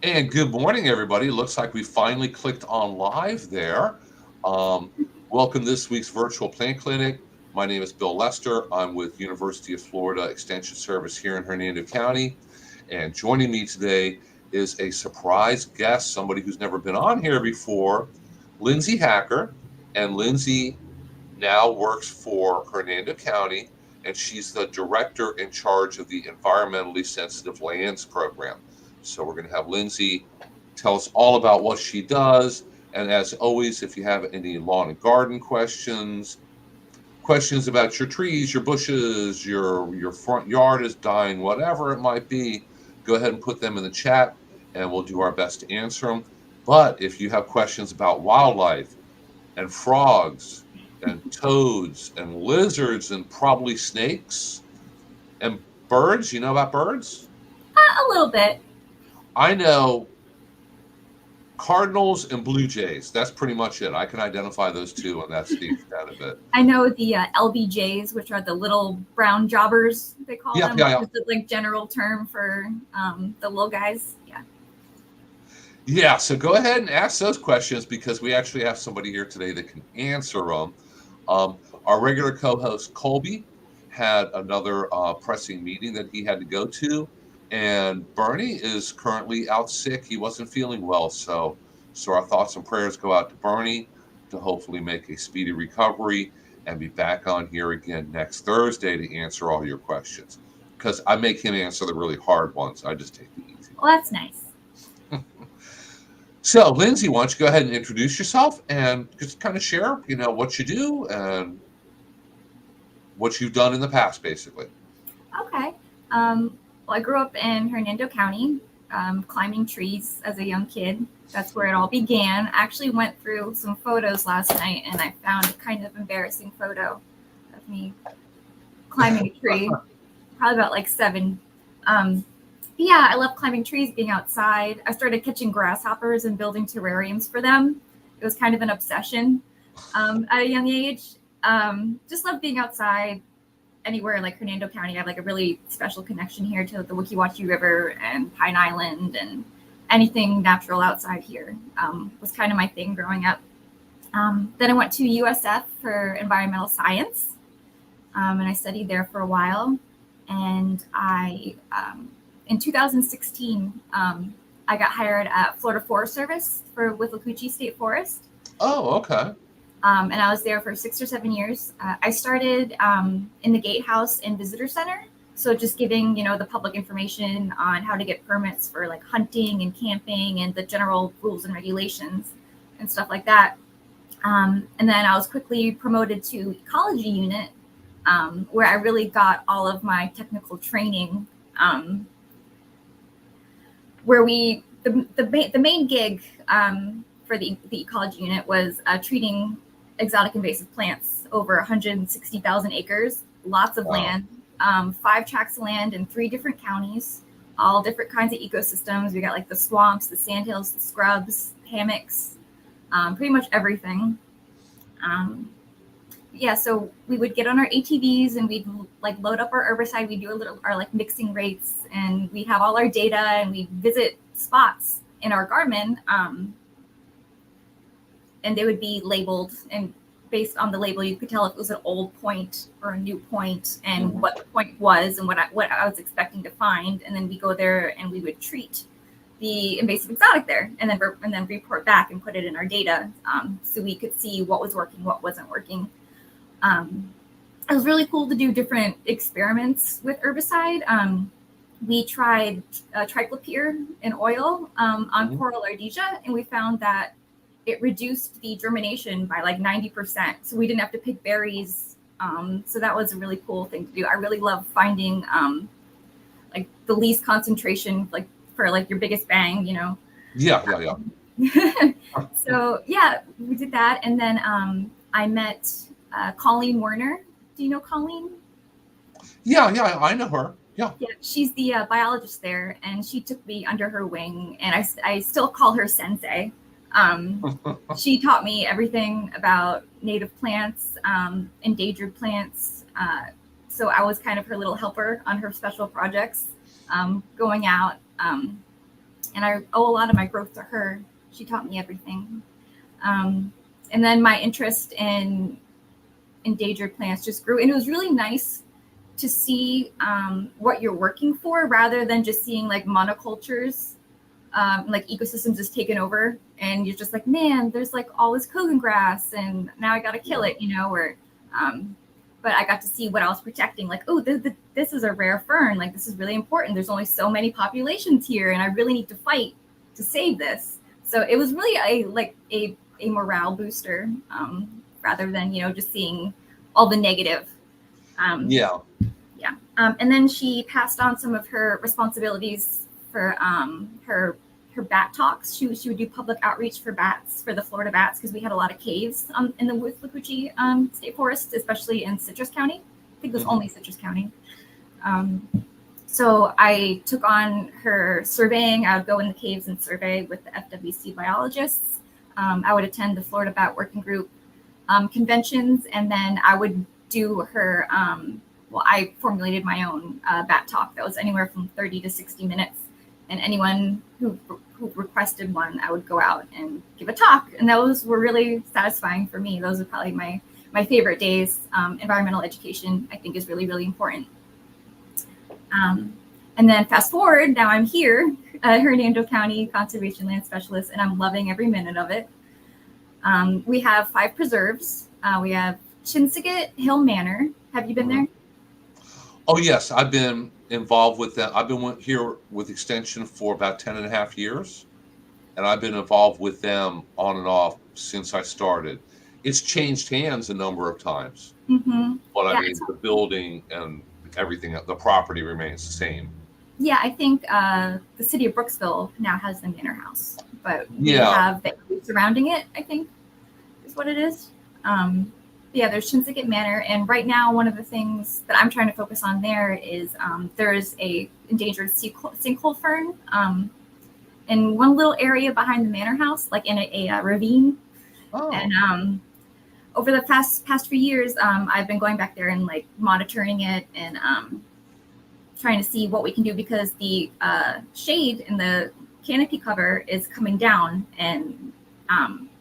And good morning, everybody. Looks like we finally clicked on live there. Um, Welcome to this week's virtual plant clinic. My name is Bill Lester. I'm with University of Florida Extension Service here in Hernando County. And joining me today is a surprise guest, somebody who's never been on here before, Lindsey Hacker. And Lindsey now works for Hernando County, and she's the director in charge of the Environmentally Sensitive Lands Program. So we're going to have Lindsey tell us all about what she does. And as always, if you have any lawn and garden questions, questions about your trees, your bushes, your front yard is dying, whatever it might be, go ahead and put them in the chat, and we'll do our best to answer them. But if you have questions about wildlife, and frogs and toads and lizards and probably snakes and birds. You know about birds? A little bit. I know cardinals and blue jays. That's pretty much it. I can identify those two, and that's the extent of it. I know the LBJs, which are the little brown jobbers, they call Yeah, them, yeah, which yeah. is the like general term for the little guys. Yeah. Yeah, so go ahead and ask those questions because we actually have somebody here today that can answer them. Our regular co host, Colby, had another pressing meeting that he had to go to. And Bernie is currently out sick. He wasn't feeling well. So our thoughts and prayers go out to Bernie to hopefully make a speedy recovery and be back on here again next Thursday to answer all your questions. Because I make him answer the really hard ones. I just take the easy Well, that's nice. ones. So, Lindsey, why don't you go ahead and introduce yourself and just kind of share, what you do and what you've done in the past, basically. Okay. Well, I grew up in Hernando County, climbing trees as a young kid. That's where it all began. I actually went through some photos last night and I found a kind of embarrassing photo of me climbing a tree, probably about like seven. Yeah, I love climbing trees, being outside. I started catching grasshoppers and building terrariums for them. It was kind of an obsession at a young age. Just love being outside anywhere like Hernando County. I have like a really special connection here to the Wiki Wachee River and Pine Island and anything natural outside here was kind of my thing growing up. Then I went to USF for environmental science, and I studied there for a while. And in 2016, I got hired at Florida Forest Service for Withlacoochee State Forest. Oh, okay. And I was there for 6 or 7 years. I started in the gatehouse and visitor center. So just giving, the public information on how to get permits for like hunting and camping and the general rules and regulations and stuff like that. And then I was quickly promoted to ecology unit, where I really got all of my technical training. Where the main gig for the ecology unit was treating exotic invasive plants over 160,000 acres, lots of Wow. land, 5 tracts of land in 3 different counties, all different kinds of ecosystems. We got like the swamps, the sandhills, the scrubs, hammocks, pretty much everything. Um, yeah, so we would get on our ATVs and we'd like load up our herbicide. We'd do our like mixing rates, and we'd have all our data, and we'd visit spots in our Garmin, and they would be labeled, and based on the label, you could tell if it was an old point or a new point, and Mhm. what the point was, and what I was expecting to find. And then we go there and we would treat the invasive exotic there, and then report back and put it in our data, so we could see what was working, what wasn't working. Um, it was really cool to do different experiments with herbicide. We tried triclopyr in oil on Mhm. coral ardesia, and we found that it reduced the germination by like 90%. So we didn't have to pick berries. So that was a really cool thing to do. I really love finding like the least concentration, like for like your biggest bang. Yeah, yeah, yeah. So yeah, we did that, and then I met Colleen Werner. Do you know Colleen? Yeah, yeah, I know her. Yeah. Yeah, she's the biologist there, and she took me under her wing, and I still call her sensei. Um, she taught me everything about native plants, endangered plants. So I was kind of her little helper on her special projects, going out and I owe a lot of my growth to her. She taught me everything. And then my interest in endangered plants just grew, and it was really nice to see what you're working for rather than just seeing like monocultures, like ecosystems just taken over, and you're just like, man, there's like all this Kogan grass, and now I got to kill it, or but I got to see what I was protecting. Like, oh, this is a rare fern. Like, this is really important. There's only so many populations here, and I really need to fight to save this. So it was really a morale booster, rather than, just seeing all the negative. Yeah. And then she passed on some of her responsibilities for her bat talks. She would do public outreach for bats, for the Florida bats, because we had a lot of caves in the Withlacoochee State Forest, especially in Citrus County. I think it was only Citrus County. So I took on her surveying. I would go in the caves and survey with the FWC biologists. I would attend the Florida Bat Working Group conventions, and then I would do her, I formulated my own bat talk that was anywhere from 30 to 60 minutes. And anyone who requested one, I would go out and give a talk. And those were really satisfying for me. Those are probably my favorite days. Environmental education, I think, is really, really important. And then fast forward, now I'm here at Hernando County Conservation Land Specialist, and I'm loving every minute of it. We have 5 preserves. We have Chinsaget Hill Manor. Have you been there? Oh, yes. I've been involved with that. I've been here with Extension for about 10 and a half years, and I've been involved with them on and off since I started. It's changed hands a number of times, but I mean, the building and everything, the property remains the same. Yeah, I think the city of Brooksville now has the manor house, but we have the area surrounding it, I think, is what it is. There's Chinsaget Manor, and right now one of the things that I'm trying to focus on there is there's a endangered sinkhole fern in one little area behind the manor house, like in a ravine. Oh. And over the past few years, I've been going back there and like monitoring it and trying to see what we can do, because the shade in the canopy cover is coming down, and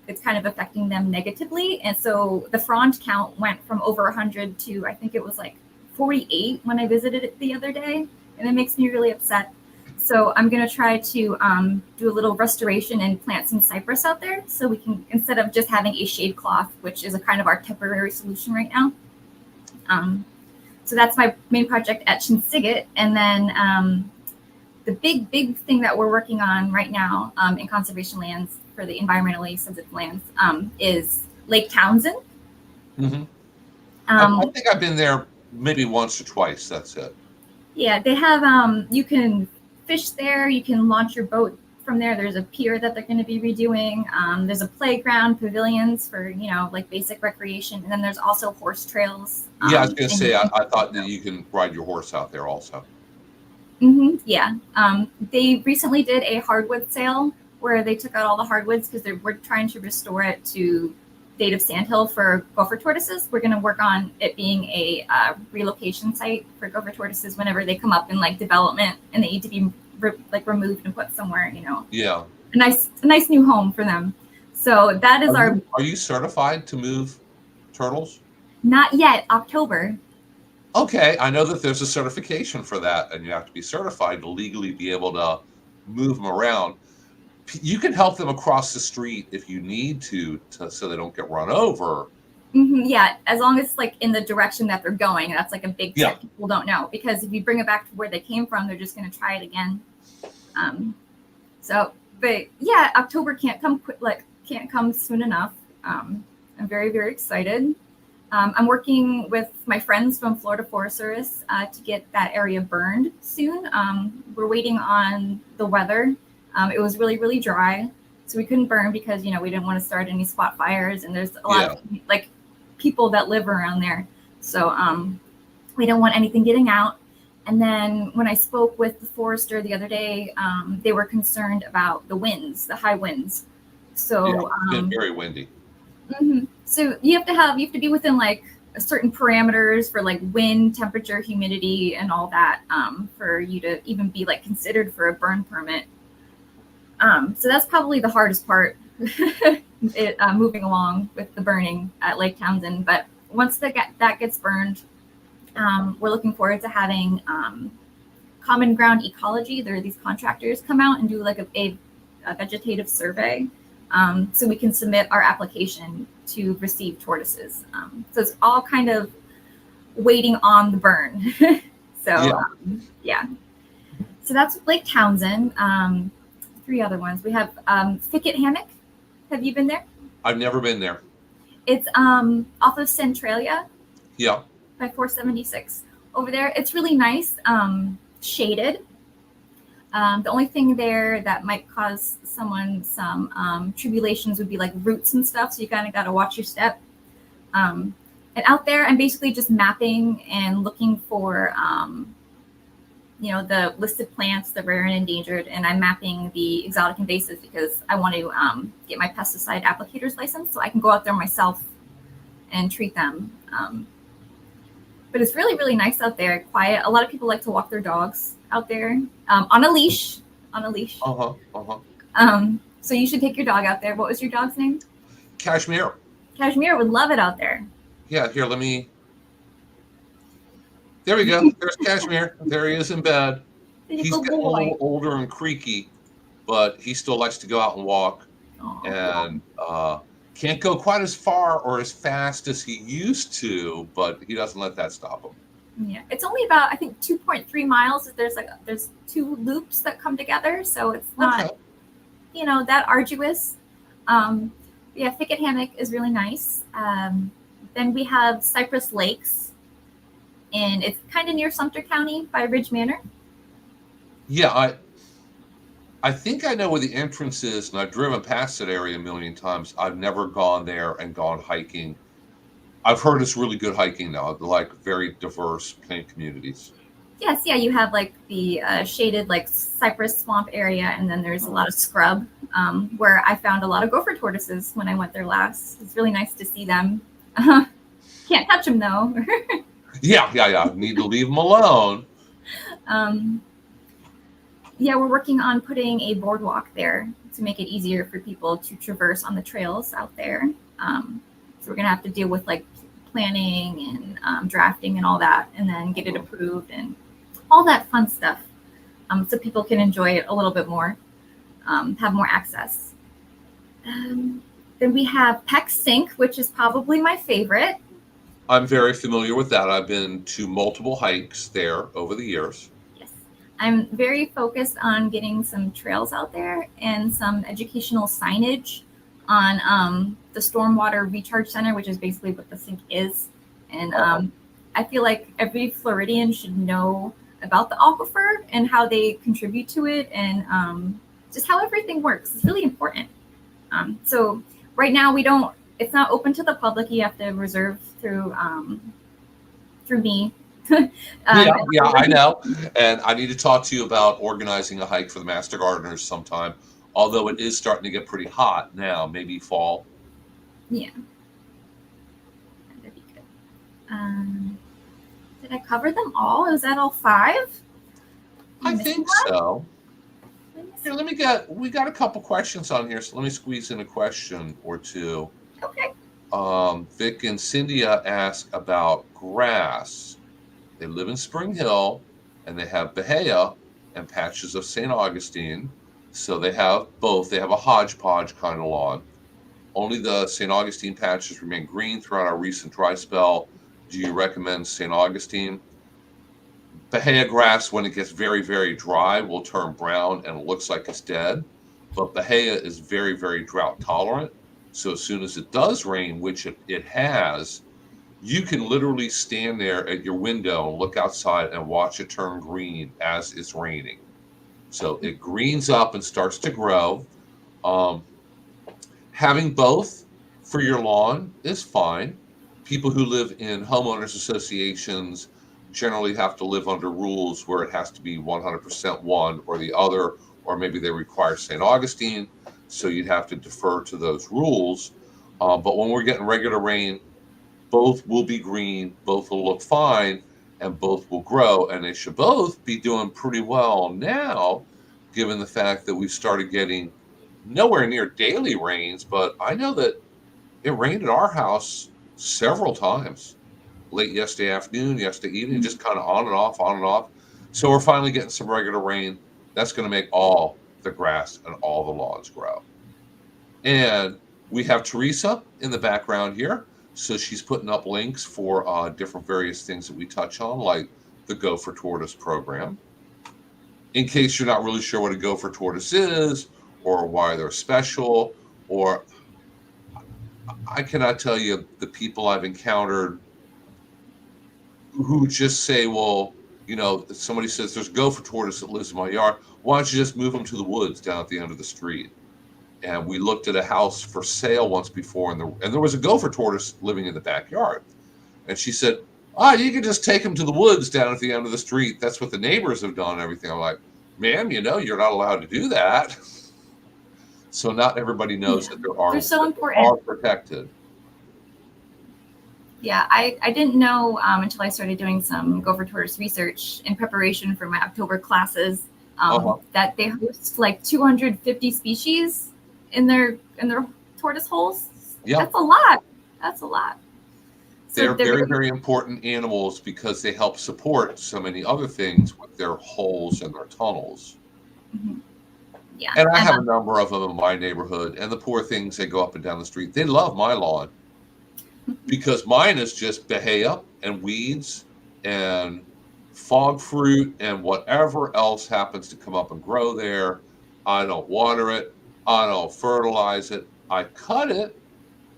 it's kind of affecting them negatively. And so the frond count went from over 100 to, I think it was like 48 when I visited it the other day. And it makes me really upset. So I'm going to try to do a little restoration and plant some cypress out there, so we can, instead of just having a shade cloth, which is a kind of our temporary solution right now. So that's my main project at Chinsaget. And then the big thing that we're working on right now in conservation lands for the environmentally sensitive lands is Lake Townsend. I think I've been there maybe once or twice. That's it. Yeah, they have, you can fish there. You can launch your boat from there. There's a pier that they're going to be redoing. There's a playground, pavilions for, like basic recreation. And then there's also horse trails. Yeah, I was going to say, I thought that you can ride your horse out there also. Yeah. They recently did a hardwood sale where they took out all the hardwoods because we're trying to restore it to native sandhill for gopher tortoises. We're going to work on it being a relocation site for gopher tortoises whenever they come up in like development and they need to be removed and put somewhere, Yeah. A nice new home for them. So that is Are you certified to move turtles? Not yet. October. Okay, I know that there's a certification for that, and you have to be certified to legally be able to move them around. You can help them across the street if you need to so they don't get run over. Yeah, as long as it's like in the direction that they're going. That's like a big tip. Yeah. People don't know, because if you bring it back to where they came from, they're just going to try it again. But yeah, October can't come soon enough. I'm very, very excited. I'm working with my friends from Florida Forest Service to get that area burned soon. We're waiting on the weather. It was really, really dry, so we couldn't burn because, we didn't want to start any spot fires. And there's a lot of like people that live around there. So we don't want anything getting out. And then when I spoke with the forester the other day, they were concerned about the winds, the high winds. So it's been very windy. So you have to be within like certain parameters for like wind, temperature, humidity, and all that for you to even be like considered for a burn permit. So that's probably the hardest part, moving along with the burning at Lake Townsend. But once that gets burned, we're looking forward to having Common Ground Ecology. There are these contractors come out and do like a vegetative survey, so we can submit our application to receive tortoises. So it's all kind of waiting on the burn. So yeah. So that's Lake Townsend. 3 other ones. We have Thicket Hammock. Have you been there? I've never been there. It's off of Centralia. Yeah. By 476 over there. It's really nice, shaded. The only thing there that might cause someone some tribulations would be like roots and stuff. So you kind of got to watch your step. And out there, I'm basically just mapping and looking for, the listed plants, the rare and endangered, and I'm mapping the exotic invasives because I want to get my pesticide applicator's license so I can go out there myself and treat them. But it's really, really nice out there, quiet. A lot of people like to walk their dogs out there on a leash. So you should take your dog out there. What was your dog's name? Cashmere. Cashmere would love it out there. Yeah, here, there we go. There's Cashmere. There he is in bed. He's getting a little older and creaky, but he still likes to go out and walk. And can't go quite as far or as fast as he used to, but he doesn't let that stop him. Yeah, it's only about, I think, 2.3 miles. There's 2 loops that come together, so it's not, that arduous. Yeah, Thicket Hammock is really nice. Then we have Cypress Lakes, and it's kind of near Sumter County by Ridge Manor. Yeah, I think I know where the entrance is, and I've driven past that area a million times. I've never gone there and gone hiking. I've heard it's really good hiking now, like very diverse plant communities. Yes, yeah, you have like the shaded like cypress swamp area, and then there's a lot of scrub where I found a lot of gopher tortoises when I went there last. It's really nice to see them. Can't touch them though. Yeah. Need to leave them alone. Yeah, we're working on putting a boardwalk there to make it easier for people to traverse on the trails out there. So we're gonna have to deal with like planning and drafting and all that, and then get it approved and all that fun stuff, so people can enjoy it a little bit more, have more access. Then we have Peck Sink, which is probably my favorite. I'm very familiar with that. I've been to multiple hikes there over the years. Yes, I'm very focused on getting some trails out there and some educational signage on the Stormwater Recharge Center, which is basically what the sink is. And I feel like every Floridian should know about the aquifer and how they contribute to it, and just how everything works. It's really important. So right now it's not open to the public. You have to reserve through me. Yeah, I know. And I need to talk to you about organizing a hike for the Master Gardeners sometime, although it is starting to get pretty hot now, maybe fall. Yeah. That'd be good. Did I cover them all? Is that all 5? I think so. Here, we got a couple questions on here, so let me squeeze in a question or two. Okay. Vic and Cynthia ask about grass. They live in Spring Hill, and they have Bahia and patches of St. Augustine. So they have both. They have a hodgepodge kind of lawn. Only the St. Augustine patches remain green throughout our recent dry spell. Do you recommend St. Augustine? Bahia grass, when it gets very, very dry, will turn brown and it looks like it's dead. But Bahia is very, very drought tolerant. So as soon as it does rain, which it has, you can literally stand there at your window and look outside and watch it turn green as it's raining. So it greens up and starts to grow. Having both for your lawn is fine. People who live in homeowners associations generally have to live under rules where it has to be 100% one or the other, or maybe they require St. Augustine, so you'd have to defer to those rules. But when we're getting regular rain, both will be green, both will look fine, and both will grow, and they should both be doing pretty well now, given the fact that we started getting nowhere near daily rains, but I know that it rained at our house several times late yesterday afternoon, yesterday evening, just kind of on and off, on and off. So we're finally getting some regular rain. That's going to make all the grass and all the lawns grow. And we have Teresa in the background here. So she's putting up links for different various things that we touch on, like the Gopher Tortoise program. In case you're not really sure what a Gopher Tortoise is or why they're special, or I cannot tell you the people I've encountered who just say, well, somebody says there's a Gopher Tortoise that lives in my yard. Why don't you just move them to the woods down at the end of the street? And we looked at a house for sale once before, and there was a Gopher Tortoise living in the backyard. And she said, you can just take them to the woods down at the end of the street. That's what the neighbors have done and everything. I'm like, ma'am, you're not allowed to do that. So not everybody knows that they're so important. Are protected. Yeah, I didn't know until I started doing some Gopher Tortoise research in preparation for my October classes that they host like 250 species in their tortoise holes. Yeah, That's a lot. So they're very, very important animals because they help support so many other things with their holes and their tunnels. Mm-hmm. Yeah, and I have a number of them in my neighborhood, and the poor things, they go up and down the street. They love my lawn because mine is just bahia and weeds and fog fruit and whatever else happens to come up and grow there. I don't water it. I don't fertilize it. I cut it.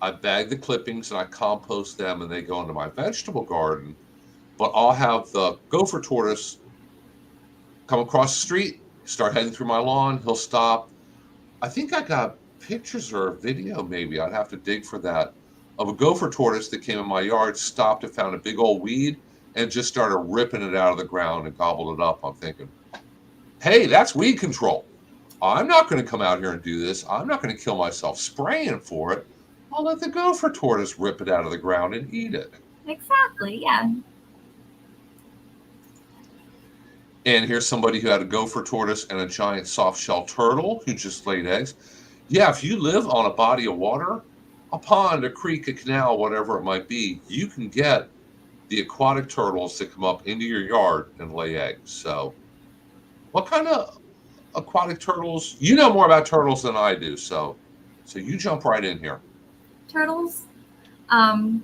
I bag the clippings and I compost them, and they go into my vegetable garden. But I'll have the Gopher Tortoise come across the street, start heading through my lawn. He'll stop. I think I got pictures or a video, maybe. I'd have to dig for that, of a Gopher Tortoise that came in my yard, stopped and found a big old weed and just started ripping it out of the ground and gobbled it up. I'm thinking, hey, that's weed control. I'm not going to come out here and do this. I'm not going to kill myself spraying for it. I'll let the Gopher Tortoise rip it out of the ground and eat it. Exactly, yeah. And here's somebody who had a Gopher Tortoise and a giant soft-shell turtle who just laid eggs. Yeah, if you live on a body of water, a pond, a creek, a canal, whatever it might be, you can get the aquatic turtles to come up into your yard and lay eggs. So what kind of aquatic turtles? You know more about turtles than I do, so you jump right in here. Turtles? Probably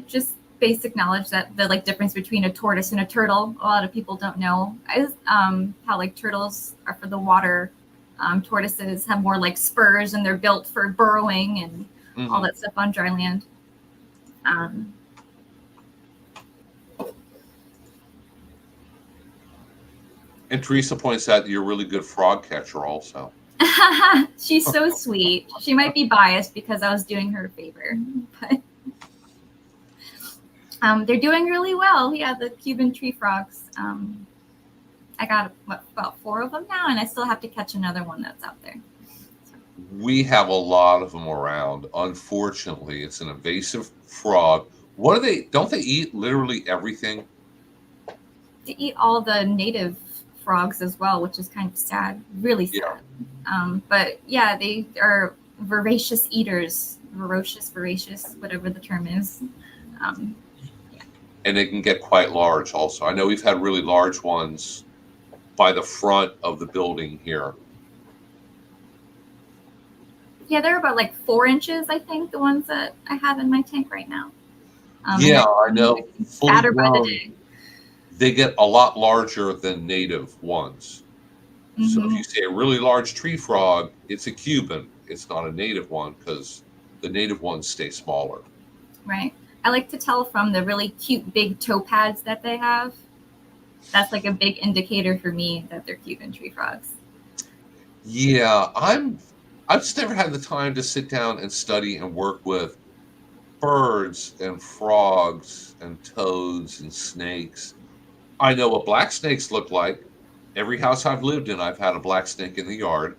just basic knowledge that the difference between a tortoise and a turtle. A lot of people don't know is how turtles are for the water. Tortoises have more spurs, and they're built for burrowing and all that stuff on dry land. And Teresa points out that you're a really good frog catcher also. She's so sweet. She might be biased because I was doing her a favor, but they're doing really well. Yeah, the Cuban tree frogs. I got about 4 of them now, and I still have to catch another one that's out there. We have a lot of them around. Unfortunately, it's an invasive frog. What do they? Don't they eat literally everything? They eat all the native frogs as well, which is kind of sad. Really sad. Yeah. But yeah, they are voracious eaters. Voracious, whatever the term is. Yeah. And they can get quite large also. I know we've had really large ones by the front of the building here. Yeah, they're about 4 inches, I think, the ones that I have in my tank right now. Yeah, I know. Fatter by the day. They get a lot larger than native ones. Mm-hmm. So if you say a really large tree frog, it's a Cuban. It's not a native one because the native ones stay smaller. Right. I like to tell from the really cute big toe pads that they have. That's a big indicator for me that they're Cuban tree frogs. Yeah, I've just never had the time to sit down and study and work with birds and frogs and toads and snakes. I know what black snakes look like. Every house I've lived in, I've had a black snake in the yard.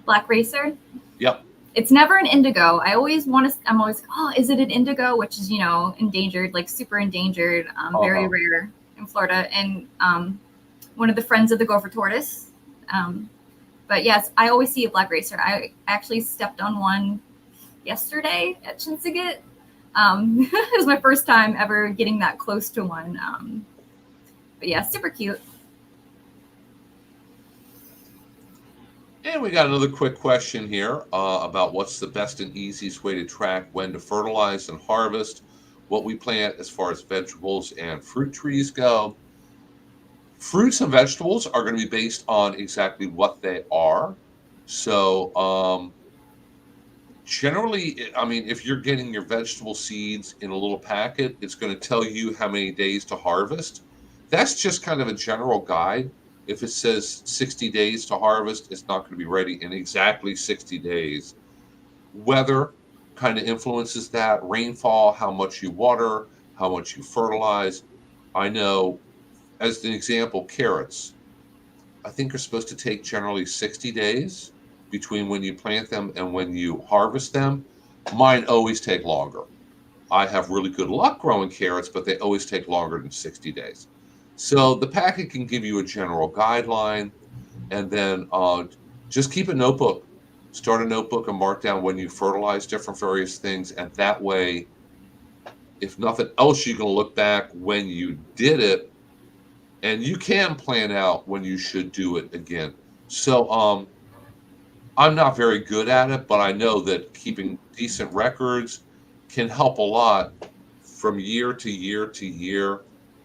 Black racer? Yep. It's never an indigo. I'm always, is it an indigo? Which is, endangered, super endangered, very rare in Florida. And one of the friends of the Gopher Tortoise But yes, I always see a black racer. I actually stepped on one yesterday at Chinsaget. It was my first time ever getting that close to one. But yeah, super cute. And we got another quick question here about what's the best and easiest way to track when to fertilize and harvest what we plant as far as vegetables and fruit trees go. Fruits and vegetables are going to be based on exactly what they are. So, generally, I mean, if you're getting your vegetable seeds in a little packet, it's going to tell you how many days to harvest. That's just kind of a general guide. If it says 60 days to harvest, it's not going to be ready in exactly 60 days. Weather kind of influences that. Rainfall, how much you water, how much you fertilize. I know, as an example, carrots, I think are supposed to take generally 60 days between when you plant them and when you harvest them. Mine always take longer. I have really good luck growing carrots, but they always take longer than 60 days. So the packet can give you a general guideline, and then just keep a notebook. Start a notebook and mark down when you fertilize different various things, and that way, if nothing else, you can look back when you did it, and you can plan out when you should do it again. So I'm not very good at it, but I know that keeping decent records can help a lot from year to year to year.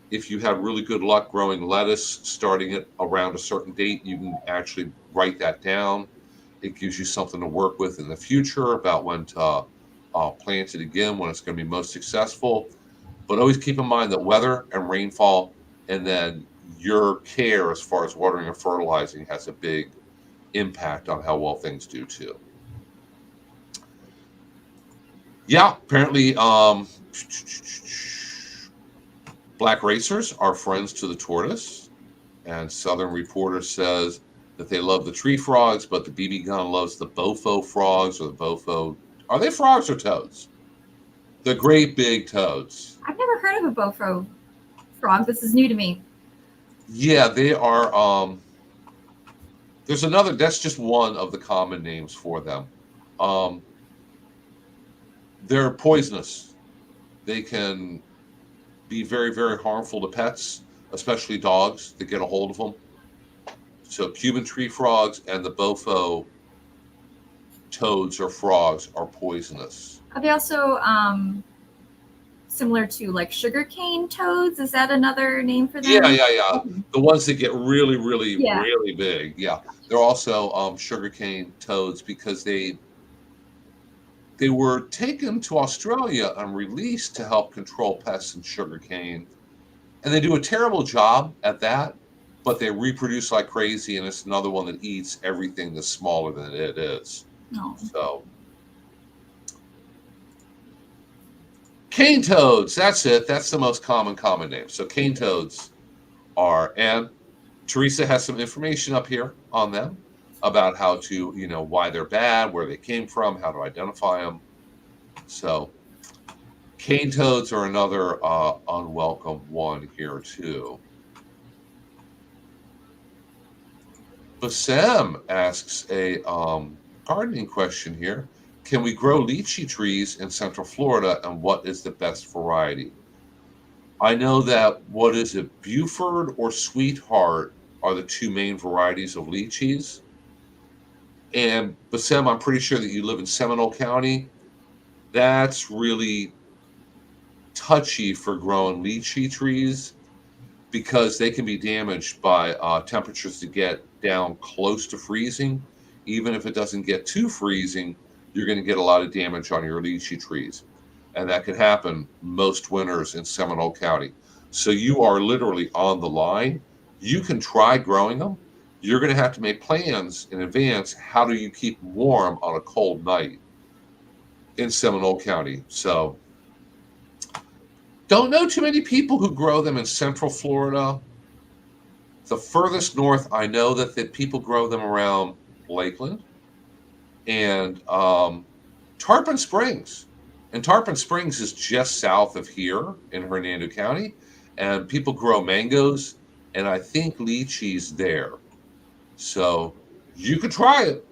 If you have really good luck growing lettuce starting it around a certain date, you can actually write that down. It gives you something to work with in the future about when to plant it again, when it's going to be most successful. But always keep in mind that weather and rainfall, and then your care as far as watering and fertilizing, has a big impact on how well things do too. Yeah, apparently black racers are friends to the tortoise, and Southern Reporter says that they love the tree frogs, but the BB gun loves the bofo frogs, or the bofo. Are they frogs or toads? The great big toads. I've never heard of a bofo frog. This is new to me. Yeah, they are. There's another. That's just one of the common names for them. Um, they're poisonous. They can be very, very harmful to pets, especially dogs that get a hold of them. So Cuban tree frogs and the bofo toads or frogs are poisonous. Are they also similar to like sugarcane toads? Is that another name for them? Yeah. The ones that get really, really, Yeah. really big. Yeah, they're also sugarcane toads because they were taken to Australia and released to help control pests in sugarcane, and they do a terrible job at that. But they reproduce like crazy, and it's another one that eats everything that's smaller than it is. No. So, cane toads, that's it. That's the most common name. So cane toads are, and Teresa has some information up here on them about how to, why they're bad, where they came from, how to identify them. So cane toads are another unwelcome one here too. Bassem asks a gardening question here. Can we grow lychee trees in Central Florida, and what is the best variety? I know that, what is it, Buford or Sweetheart are the two main varieties of lychees. And Bassem, I'm pretty sure that you live in Seminole County. That's really touchy for growing lychee trees because they can be damaged by temperatures that get down close to freezing. Even if it doesn't get too freezing, you're going to get a lot of damage on your lychee trees. And that could happen most winters in Seminole County. So you are literally on the line. You can try growing them. You're going to have to make plans in advance. How do you keep warm on a cold night in Seminole County? So don't know too many people who grow them in Central Florida. The furthest north, I know that people grow them around Lakeland and Tarpon Springs. And Tarpon Springs is just south of here in Hernando County. And people grow mangoes and I think lychees there. So you could try it,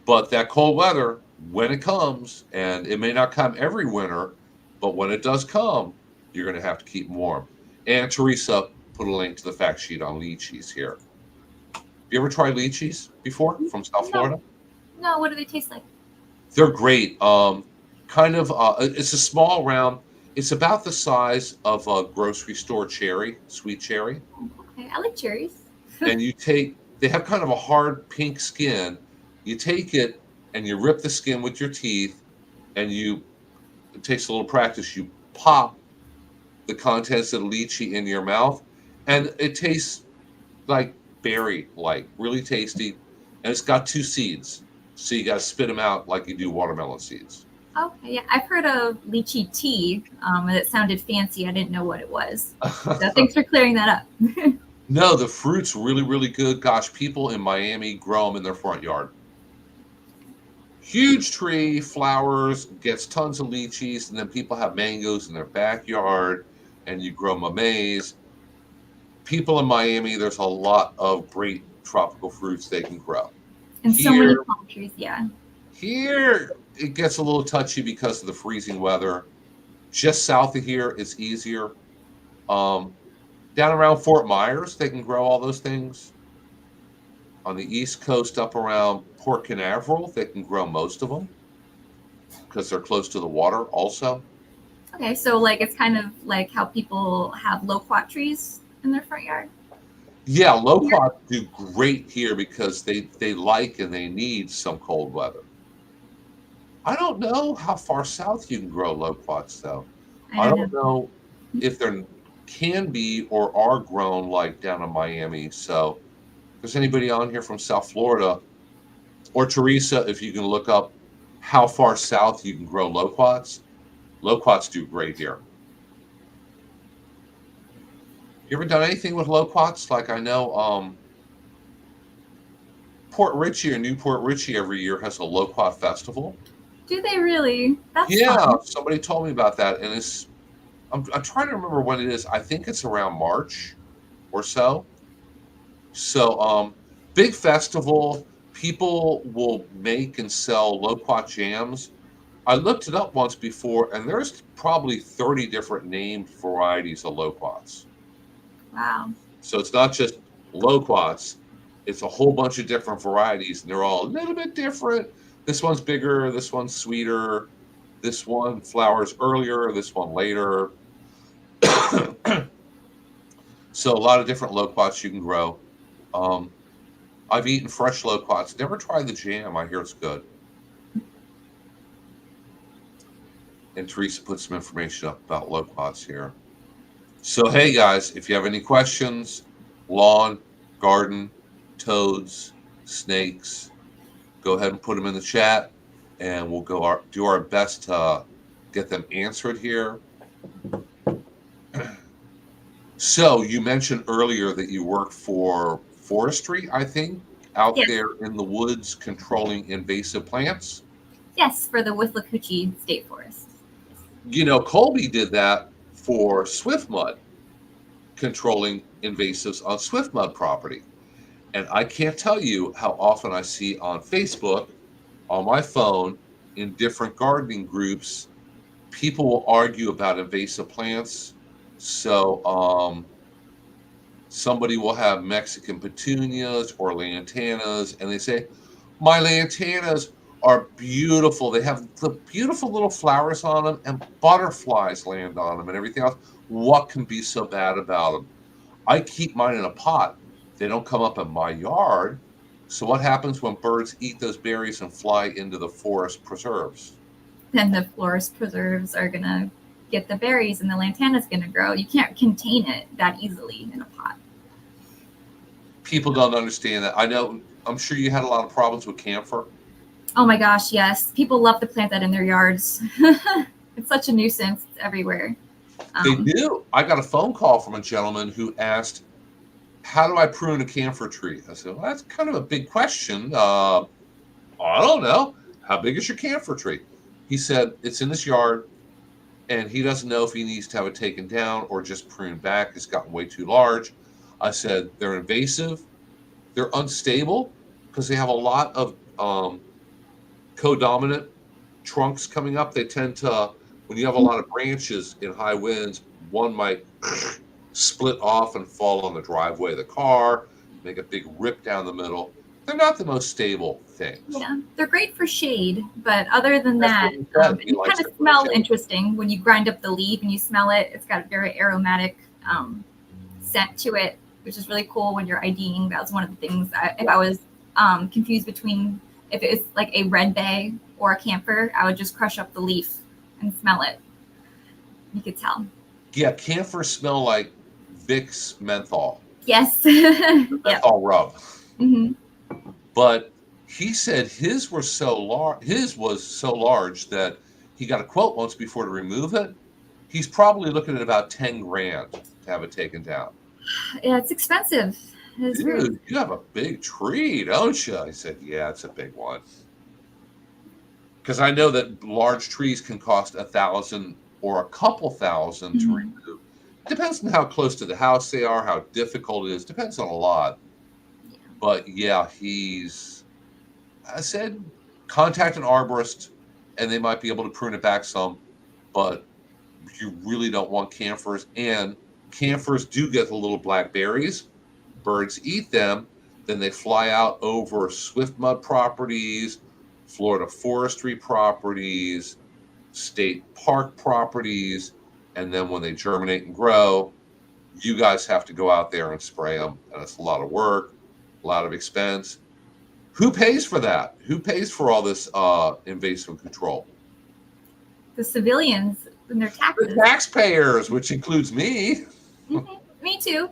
but that cold weather, when it comes, and it may not come every winter, but when it does come, you're going to have to keep them warm. And Teresa put a link to the fact sheet on lychees here. Have you ever tried lychees before from South No, Florida? no. What do they taste like? They're great. It's a small round. It's about the size of a grocery store cherry, sweet cherry. Okay, I like cherries. And they have kind of a hard pink skin. You take it and you rip the skin with your teeth, and it takes a little practice. You pop the contents of the lychee in your mouth, and it tastes like berry like, really tasty. And it's got two seeds. So you got to spit them out like you do watermelon seeds. Okay, yeah, I've heard of lychee tea. It sounded fancy. I didn't know what it was. So thanks for clearing that up. No, the fruit's really, really good. Gosh, people in Miami grow them in their front yard. Huge tree, flowers, gets tons of lychees, and then people have mangoes in their backyard, and you grow mameys. People in Miami, there's a lot of great tropical fruits they can grow. And so many palm trees, yeah. Here, it gets a little touchy because of the freezing weather. Just south of here, it's easier. Um, Down around Fort Myers, they can grow all those things. On the East Coast, up around Port Canaveral, they can grow most of them because they're close to the water also. Okay, so like it's kind of like how people have loquat trees in their front yard. Yeah, loquats do great here because they like and they need some cold weather. I don't know how far south you can grow loquats, though. I don't know if there can be or are grown like down in Miami. So if there's anybody on here from South Florida, or Teresa, if you can look up how far south you can grow loquats. Loquats do great here. You ever done anything with loquats? Like I know Port Richey or Newport Richey every year has a loquat festival. Do they really? That's Yeah, fun. somebody told me about that, and I'm trying to remember when it is. I think it's around March or so. So big festival. People will make and sell loquat jams. I looked it up once before, and there's probably 30 different named varieties of loquats. Wow. So it's not just loquats, it's a whole bunch of different varieties, and they're all a little bit different. This one's bigger, this one's sweeter, this one flowers earlier, this one later. So a lot of different loquats you can grow. I've eaten fresh loquats, never tried the jam. I hear it's good. And Teresa put some information up about loquats here. So, hey guys, if you have any questions, lawn, garden, toads, snakes, go ahead and put them in the chat, and we'll do our best to get them answered here. So, you mentioned earlier that you work for forestry, I think, out there in the woods controlling invasive plants. Yes, for the Withlacoochee State Forest. You know, Colby did that for swiftmud, controlling invasives on swiftmud property. And I can't tell you how often I see on Facebook, on my phone, in different gardening groups, people will argue about invasive plants. So somebody will have Mexican petunias or lantanas, and they say, my lantanas are beautiful. They have the beautiful little flowers on them, and butterflies land on them and everything else. What can be so bad about them? I keep mine in a pot. They don't come up in my yard. So what happens when birds eat those berries and fly into the forest preserves? Then the forest preserves are going to get the berries and the lantana's going to grow. You can't contain it that easily in a pot. People don't understand that. I know, I'm sure you had a lot of problems with camphor. Oh my gosh, yes. People love to plant that in their yards. It's such a nuisance. It's everywhere. They do. I got a phone call from a gentleman who asked, how do I prune a camphor tree? I said, well, that's kind of a big question. I don't know. How big is your camphor tree? He said, it's in his yard, and he doesn't know if he needs to have it taken down or just pruned back. It's gotten way too large. I said, they're invasive. they're unstable because they have a lot of codominant trunks coming up. They tend to, when you have a lot of branches in high winds, one might split off and fall on the driveway of the car, make a big rip down the middle. They're not the most stable things. Yeah, they're great for shade, but other than That's that, what he said. He it likes kind of it for the smell shade. interesting when you grind up the leaf and you smell it. It's got a very aromatic scent to it, which is really cool when you're IDing. That was one of the things. If I was confused between if it was like a red bay or a camphor, I would just crush up the leaf and smell it. You could tell. Yeah, camphor smell like Vicks menthol. Yes. Yep. Menthol rub. Mm-hmm. But he said his were so large. His was so large that he got a quote once before to remove it. He's probably looking at about 10 grand to have it taken down. Yeah, it's expensive. It's very Dude, you have a big tree, don't you? I said, yeah, it's a big one. Because I know that large trees can cost $1,000 or a couple thousand to remove. It depends on how close to the house they are, how difficult it is. Depends on a lot. Yeah. But yeah, I said, contact an arborist and they might be able to prune it back some. But you really don't want camphors. And camphors do get the little black berries. Birds eat them. Then they fly out over swiftmud properties, Florida forestry properties, state park properties. And then when they germinate and grow, you guys have to go out there and spray them. And it's a lot of work, a lot of expense. Who pays for that? Who pays for all this invasive control? The civilians and their taxes. The taxpayers, which includes me. Me too.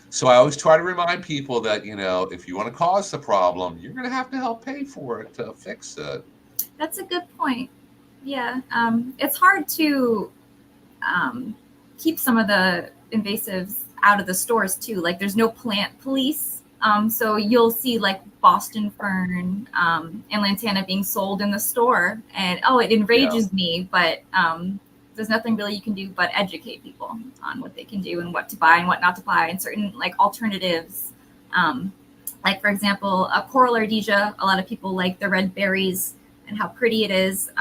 So I always try to remind people that, if you want to cause the problem, you're going to have to help pay for it to fix it. That's a good point. Yeah. It's hard to keep some of the invasives out of the stores too. Like there's no plant police. So you'll see like Boston fern and lantana being sold in the store, and it enrages me, but there's nothing really you can do but educate people on what they can do and what to buy and what not to buy, and certain like alternatives. Like for example, a coral ardesia. A lot of people like the red berries and how pretty it is.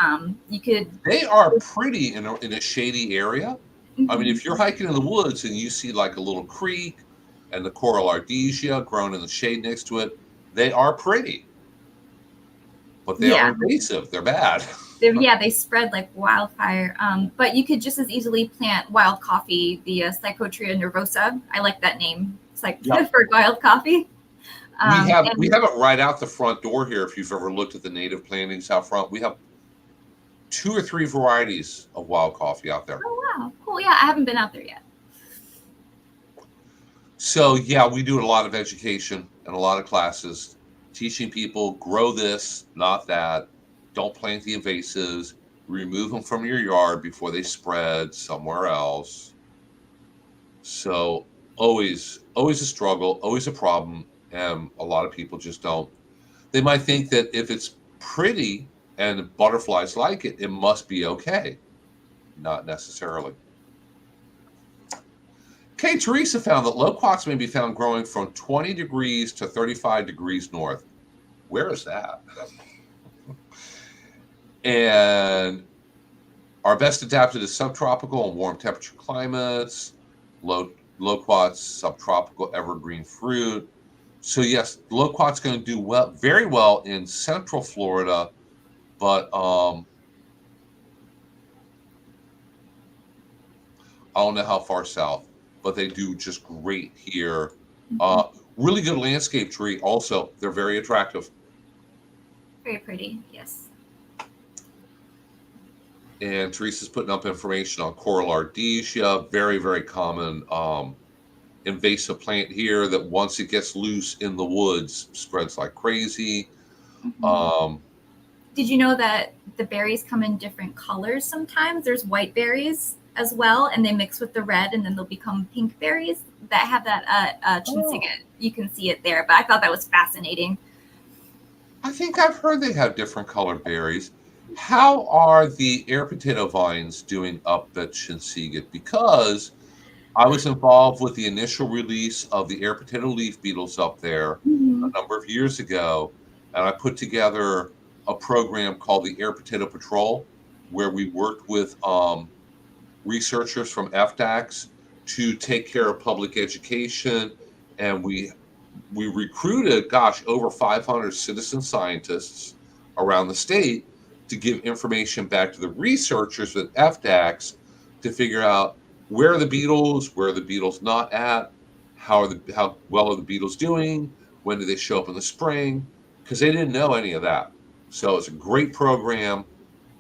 They are pretty in a shady area. Mm-hmm. I mean, if you're hiking in the woods and you see like a little creek and the coral ardesia grown in the shade next to it, they are pretty. But they are invasive. They're bad. They spread like wildfire. But you could just as easily plant wild coffee, the Psychotria nervosa. I like that name. It's like for wild coffee. We have it right out the front door here. If you've ever looked at the native plantings out front, we have 2 or 3 varieties of wild coffee out there. Oh, wow. Cool. Yeah, I haven't been out there yet. So, we do a lot of education and a lot of classes, teaching people, grow this, not that. Don't plant the invasives. Remove them from your yard before they spread somewhere else. So, always a struggle, always a problem. And a lot of people just don't. They might think that if it's pretty and butterflies like it, it must be okay. Not necessarily. Okay, Teresa found that loquats may be found growing from 20 degrees to 35 degrees north. Where is that? And are best adapted to subtropical and warm temperature climates. Loquats, subtropical evergreen fruit. So yes, loquat's going to do very well in Central Florida, but I don't know how far south, but they do just great here. Really good landscape tree. Also, they're very attractive. Very pretty, yes. And Teresa's putting up information on coral ardesia, very, very common invasive plant here that once it gets loose in the woods spreads like crazy. Mm-hmm. Did you know that the berries come in different colors sometimes? There's white berries as well, and they mix with the red, and then they'll become pink berries that have that chinsiga. You can see it there, but I thought that was fascinating. I think I've heard they have different colored berries. How are the air potato vines doing up at Chinsiga? Because I was involved with the initial release of the air potato leaf beetles up there Hmm. a number of years ago, and I put together a program called the Air Potato Patrol, where we worked with researchers from FDACS to take care of public education, and we recruited, gosh, over 500 citizen scientists around the state to give information back to the researchers at FDACS to figure out where are the beetles, where are the beetles not at, how well are the beetles doing, when do they show up in the spring, because they didn't know any of that. So it's a great program.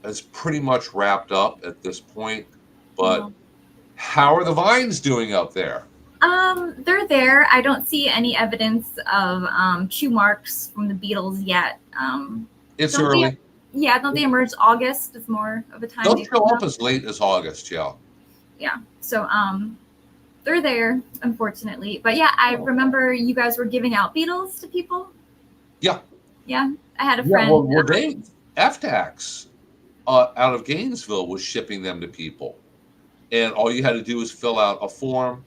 It's pretty much wrapped up at this point. But Well, how are the vines doing up there? they're there. I don't see any evidence of chew marks from the beetles yet. It's Don't they? early. Yeah, don't they emerge August? Is more of a time They'll they show come up up. as late as August, yeah. Yeah. So they're there, unfortunately. But yeah, I remember you guys were giving out beetles to people. Yeah. Yeah, I had a Yeah, friend. well, they FTAX out of Gainesville was shipping them to people, and all you had to do was fill out a form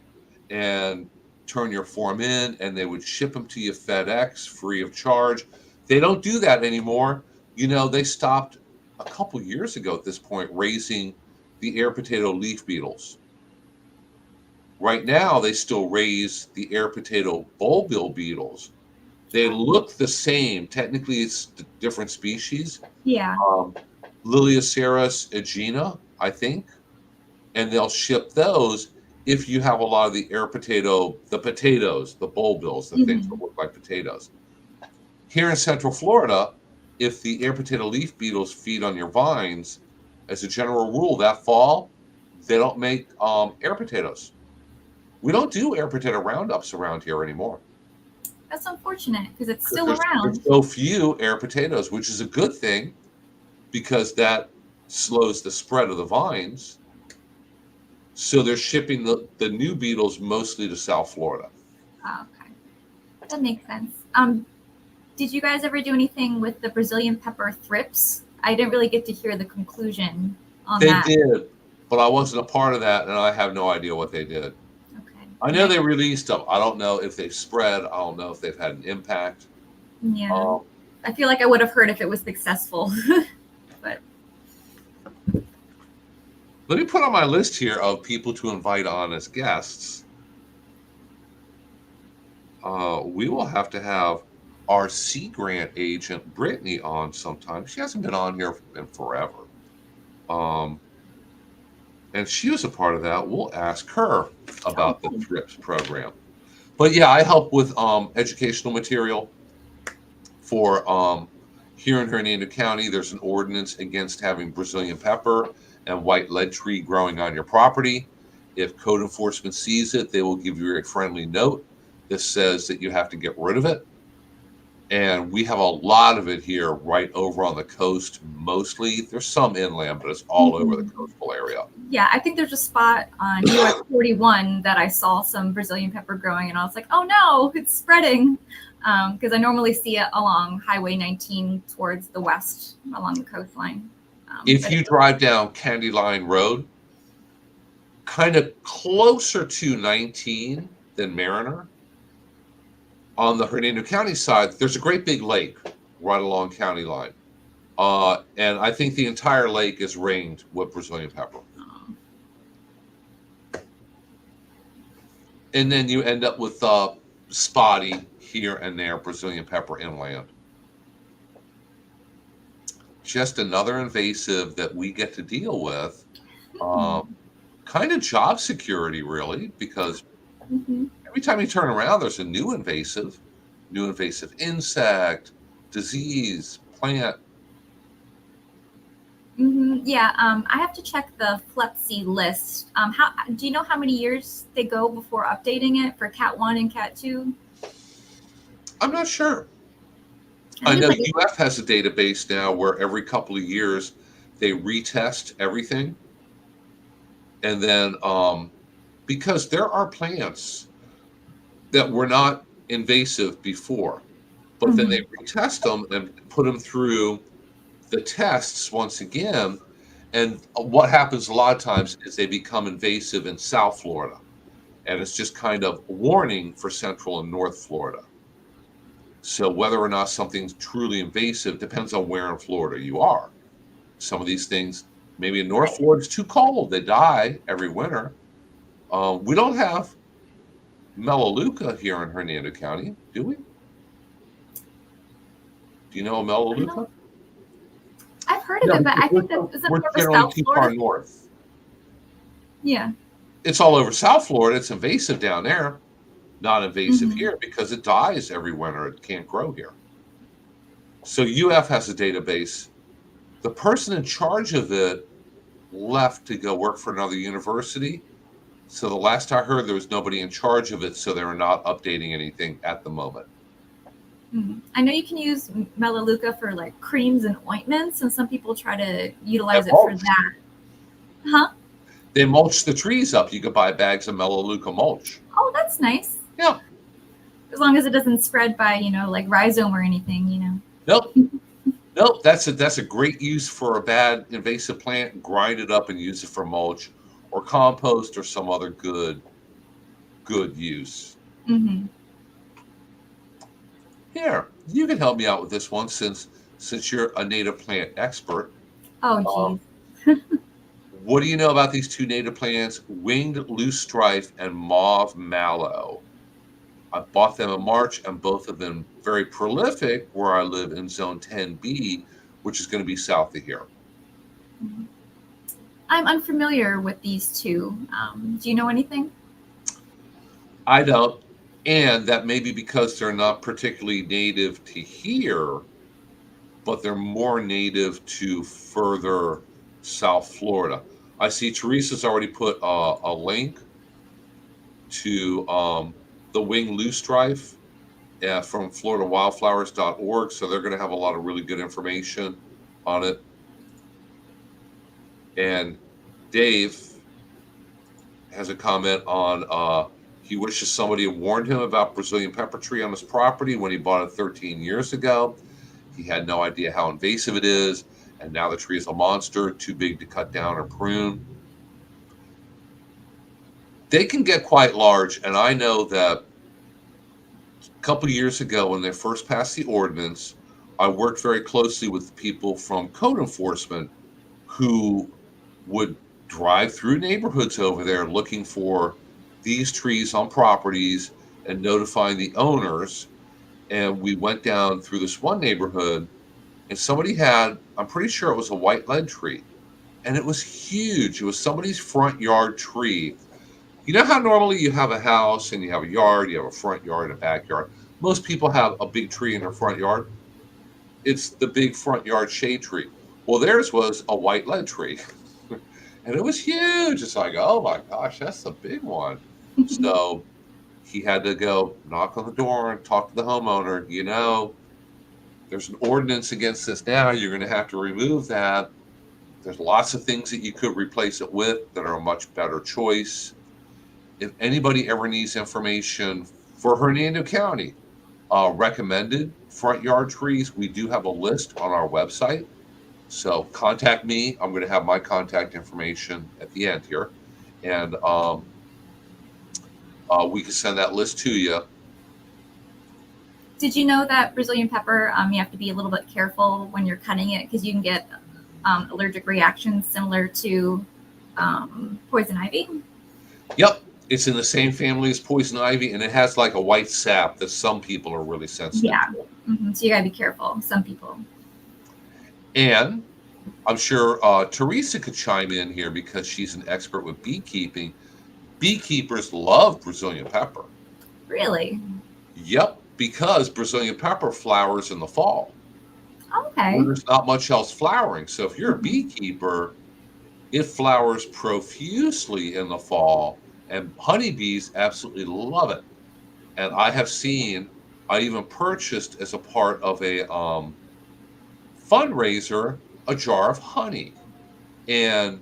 and turn your form in, and they would ship them to you FedEx free of charge. They don't do that anymore. You know, they stopped a couple years ago at this point raising the air potato leaf beetles. Right now, they still raise the air potato bulbil beetles. They look the same. Technically, it's different species. Yeah. Um, Liliaceras aegina, I think, and they'll ship those if you have a lot of the air potato, the potatoes, the bulbils, the things that Hmm. look like potatoes. Here in Central Florida, if the air potato leaf beetles feed on your vines, as a general rule, that fall, they don't make air potatoes. We don't do air potato roundups around here anymore That's unfortunate because it's because still there's around. so few air potatoes, which is a good thing because that slows the spread of the vines. So they're shipping the new beetles mostly to South Florida. Oh, okay, that makes sense. Did you guys ever do anything with the Brazilian pepper thrips? I didn't really get to hear the conclusion on They that. did, but I wasn't a part of that, and I have no idea what they did. Okay. I know Yeah. they released them. I don't know if they've spread. I don't know if they've had an impact. Yeah. Um, I feel like I would have heard if it was successful. But Let me put on my list here of people to invite on as guests. We will have to have our Sea Grant agent, Brittany, on sometime. She hasn't been on here in forever. Um, and she was a part of that. We'll ask her about the THRIPS program. But yeah, I help with educational material for here in Hernando County. There's an ordinance against having Brazilian pepper and white lead tree growing on your property. If code enforcement sees it, they will give you a friendly note that says that you have to get rid of it. And we have a lot of it here right over on the coast mostly. There's some inland, but it's all over the coastal area. yeah, I think there's a spot on US 41 that I saw some Brazilian pepper growing, and I was like, oh no, it's spreading. Because I normally see it along Highway 19 towards the west along the coastline. If you drive down Candy Line Road, kind of closer to 19 than Mariner, on the Hernando County side, there's a great big lake right along county line. And I think the entire lake is ringed with Brazilian pepper. And then you end up with spotty here and there Brazilian pepper inland. Just another invasive that we get to deal with. Kind of job security, really, because every time you turn around, there's a new invasive insect, disease, plant. Yeah, I have to check the FLEPC list. How do you know how many years they go before updating it for Cat 1 and Cat 2? I'm not sure. I I think know it's like, UF has a database now where every couple of years they retest everything. And then because there are plants that were not invasive before, but then they retest them and put them through the tests once again. And what happens a lot of times is they become invasive in South Florida. and it's just kind of warning for Central and North Florida. So whether or not something's truly invasive depends on where in Florida you are. Some of these things, maybe in North Right. Florida, it's too cold. They die every winter. We don't have Melaleuca here in Hernando County, do we? Do you know I Melaleuca? don't. I've heard of No, it, but because I think that is it we're more for generally South too far Florida. north. Yeah. It's all over South Florida. It's invasive down there, not invasive Hmm. here because it dies every winter. It can't grow here. So UF has a database. The person in charge of it left to go work for another university. So the last I heard, there was nobody in charge of it, so they were not updating anything at the moment. I know you can use Melaleuca for like creams and ointments, and some people try to utilize And it for mulch. that. Huh? They mulch the trees up. You could buy bags of Melaleuca mulch. Oh, that's nice. Yeah. As long as it doesn't spread by, like rhizome or anything, Nope. Nope. That's a great use for a bad invasive plant. Grind it up and use it for mulch or compost or some other good use. Mm-hmm. Here, you can help me out with this one since you're a native plant expert. Oh, Um, what do you know about these two native plants, winged loosestrife and mauve mallow? I bought them in March, and both of them very prolific where I live in Zone 10B, which is going to be south of here. geez. I'm unfamiliar with these two. Do you know anything? I don't, and that may be because they're not particularly native to here, but they're more native to further South Florida. I see Teresa's already put a link to the wing loosestrife from floridawildflowers.org, so they're going to have a lot of really good information on it. And Dave has a comment on he wishes somebody had warned him about Brazilian pepper tree on his property when he bought it 13 years ago. He had no idea how invasive it is, and now the tree is a monster, too big to cut down or prune. They can get quite large, and I know that a couple of years ago when they first passed the ordinance, I worked very closely with people from code enforcement who would drive through neighborhoods over there looking for these trees on properties and notifying the owners. And we went down through this one neighborhood, and somebody had, I'm pretty sure it was a white lead tree, and it was huge. It was somebody's front yard tree. You know how normally you have a house and you have a yard, you have a front yard, a backyard. Most people have a big tree in their front yard. It's the big front yard shade tree. Well, theirs was a white lead tree. And it was huge. It's like, oh my gosh, that's a big one. So he had to go knock on the door and talk to the homeowner. There's an ordinance against this now. You're going to have to remove that. There's lots of things that you could replace it with that are a much better choice. If anybody ever needs information for Hernando County, recommended front yard trees, we do have a list on our website. So contact me. I'm going to have my contact information at the end here. And we can send that list to you. Did you know that Brazilian pepper, you have to be a little bit careful when you're cutting it because you can get allergic reactions similar to poison ivy? Yep. It's in the same family as poison ivy, and it has like a white sap that some people are really sensitive to. Mm-hmm. So you got to be careful. Some people. And I'm sure Teresa could chime in here because she's an expert with beekeeping. Beekeepers love Brazilian pepper. Really? Yep, because Brazilian pepper flowers in the fall. Okay. When there's not much else flowering. So if you're a beekeeper, it flowers profusely in the fall, and honeybees absolutely love it. And I even purchased as a part of a fundraiser a jar of honey. And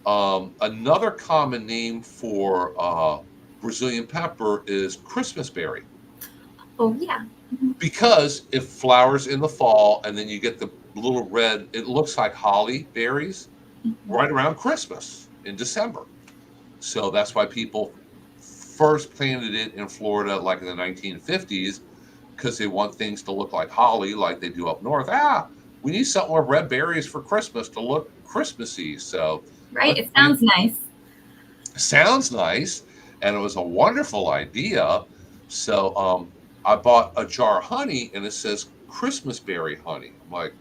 another common name for Brazilian pepper is Christmas berry. Oh, yeah. Mm-hmm. Because it flowers in the fall, and then you get the little red, it looks like holly berries right around Christmas in December. So that's why people first planted it in Florida like in the 1950s because they want things to look like holly, like they do up north. We need something with red berries for Christmas to look Christmassy. So Right. let's It plant. sounds nice. Sounds nice, and it was a wonderful idea. So I bought a jar of honey, and it says Christmas berry honey. I'm like,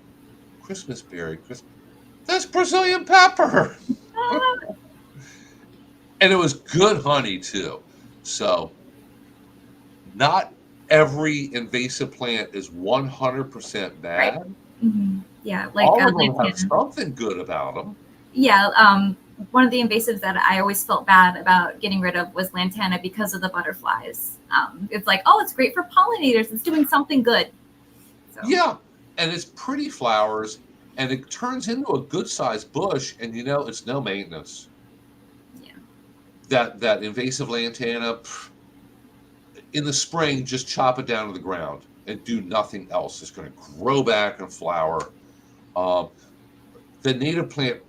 Christmas berry, that's Brazilian pepper. Ah, And it was good honey too. So not every invasive plant is 100% right. bad. Yeah, like All of them have lantana. something good about them. Yeah, one of the invasives that I always felt bad about getting rid of was lantana because of the butterflies. It's like, oh, it's great for pollinators. It's doing something good. So Yeah, and it's pretty flowers, and it turns into a good sized bush, and it's no maintenance. yeah, That invasive lantana, in the spring, just chop it down to the ground and do nothing else. It's going to grow back and flower. Um, the native plant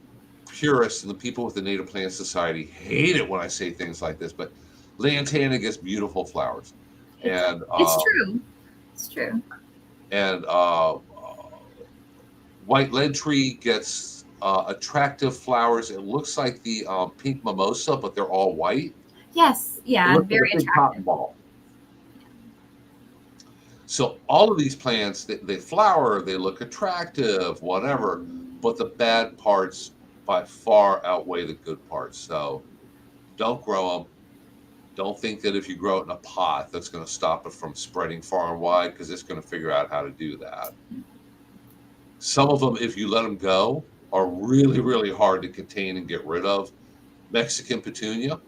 purists and the people with the Native Plant Society hate it when I say things like this, but lantana gets beautiful flowers, it's and it's true. It's true. and white lead tree gets attractive flowers. It looks like the pink mimosa, but they're all white. Yes, It yeah, looks like very a big cotton attractive. ball. So all of these plants, they flower, they look attractive, whatever, but the bad parts by far outweigh the good parts. So don't grow them. Don't think that if you grow it in a pot, that's going to stop it from spreading far and wide, because it's going to figure out how to do that. Some of them, if you let them go, are really, really hard to contain and get rid of. Mexican petunia,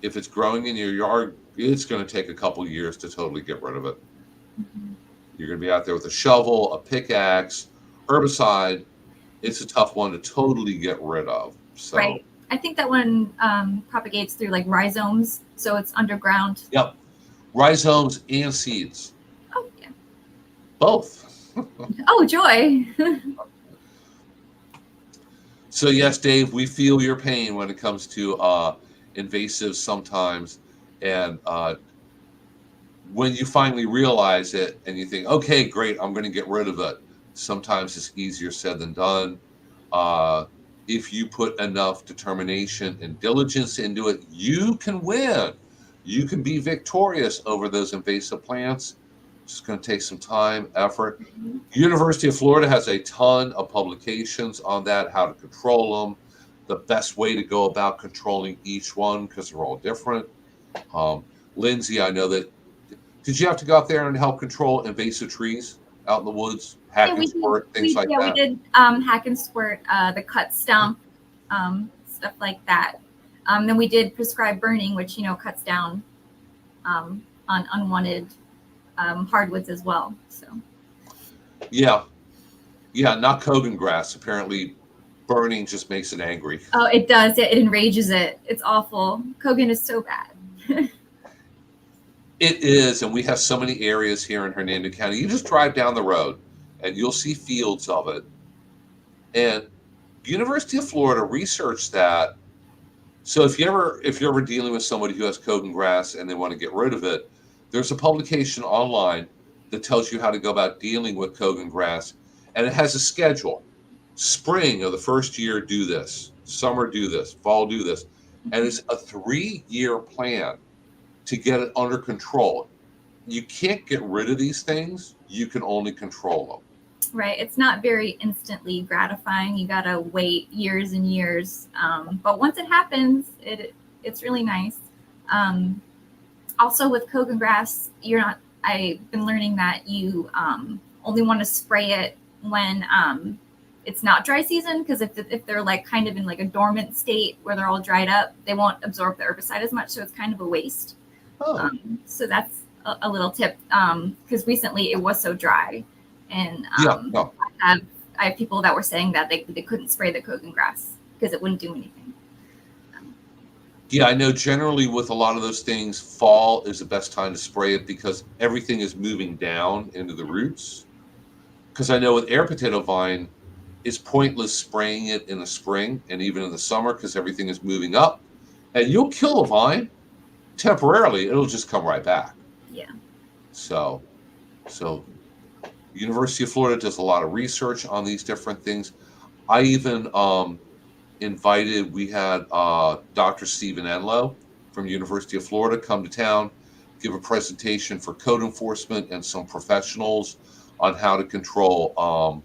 if it's growing in your yard, it's going to take a couple years to totally get rid of it. Mhm. You're going to be out there with a shovel, a pickaxe, herbicide. It's a tough one to totally get rid of. So, Right. I think that one propagates through like rhizomes, so it's underground. yep, rhizomes and seeds, Oh yeah. both. Oh joy. So yes, Dave, we feel your pain when it comes to invasives sometimes, and when you finally realize it and you think, okay, great, I'm going to get rid of it. Sometimes it's easier said than done. Uh, if you put enough determination and diligence into it, you can win. You can be victorious over those invasive plants. It's just going to take some time, effort. University of Florida has a ton of publications on that, how to control them, the best way to go about controlling each one, because they're all different. Lindsey, I know that. Did you have to go out there and help control invasive trees out in the woods, Yeah, hack and we did. squirt, things like We that? did hack and squirt, the cut stump, stuff like that. Then we did prescribed burning, which cuts down on unwanted hardwoods as well. So Yeah, yeah, not Kogan grass. Apparently, burning just makes it angry. oh, it does. Yeah, it enrages it. It's awful. Kogan is so bad. It is, and we have so many areas here in Hernando County. You just drive down the road, and you'll see fields of it. And University of Florida researched that. So if you're ever dealing with somebody who has Kogan grass and they want to get rid of it, there's a publication online that tells you how to go about dealing with Kogan grass, and it has a schedule. Spring of the first year, do this. Summer, do this. Fall, do this. And it's a 3-year plan to get it under control. You can't get rid of these things. You can only control them. Right. It's not very instantly gratifying. You gotta wait years and years. But once it happens, it's really nice. Also with Kogan grass, you're not. I've been learning that you only want to spray it when it's not dry season, because if they're like kind of in like a dormant state where they're all dried up, they won't absorb the herbicide as much, so it's kind of a waste. Oh, So that's a little tip, because recently it was so dry, and yeah, no. I have people that were saying that they couldn't spray the Kogan grass because it wouldn't do anything. Yeah, I know generally with a lot of those things, fall is the best time to spray it because everything is moving down into the roots. Because I know with air potato vine, it's pointless spraying it in the spring and even in the summer because everything is moving up. And you'll kill a vine temporarily, it'll just come right back. Yeah. So University of Florida does a lot of research on these different things. I even we had Dr. Stephen Enlow from University of Florida come to town, give a presentation for code enforcement and some professionals on how to control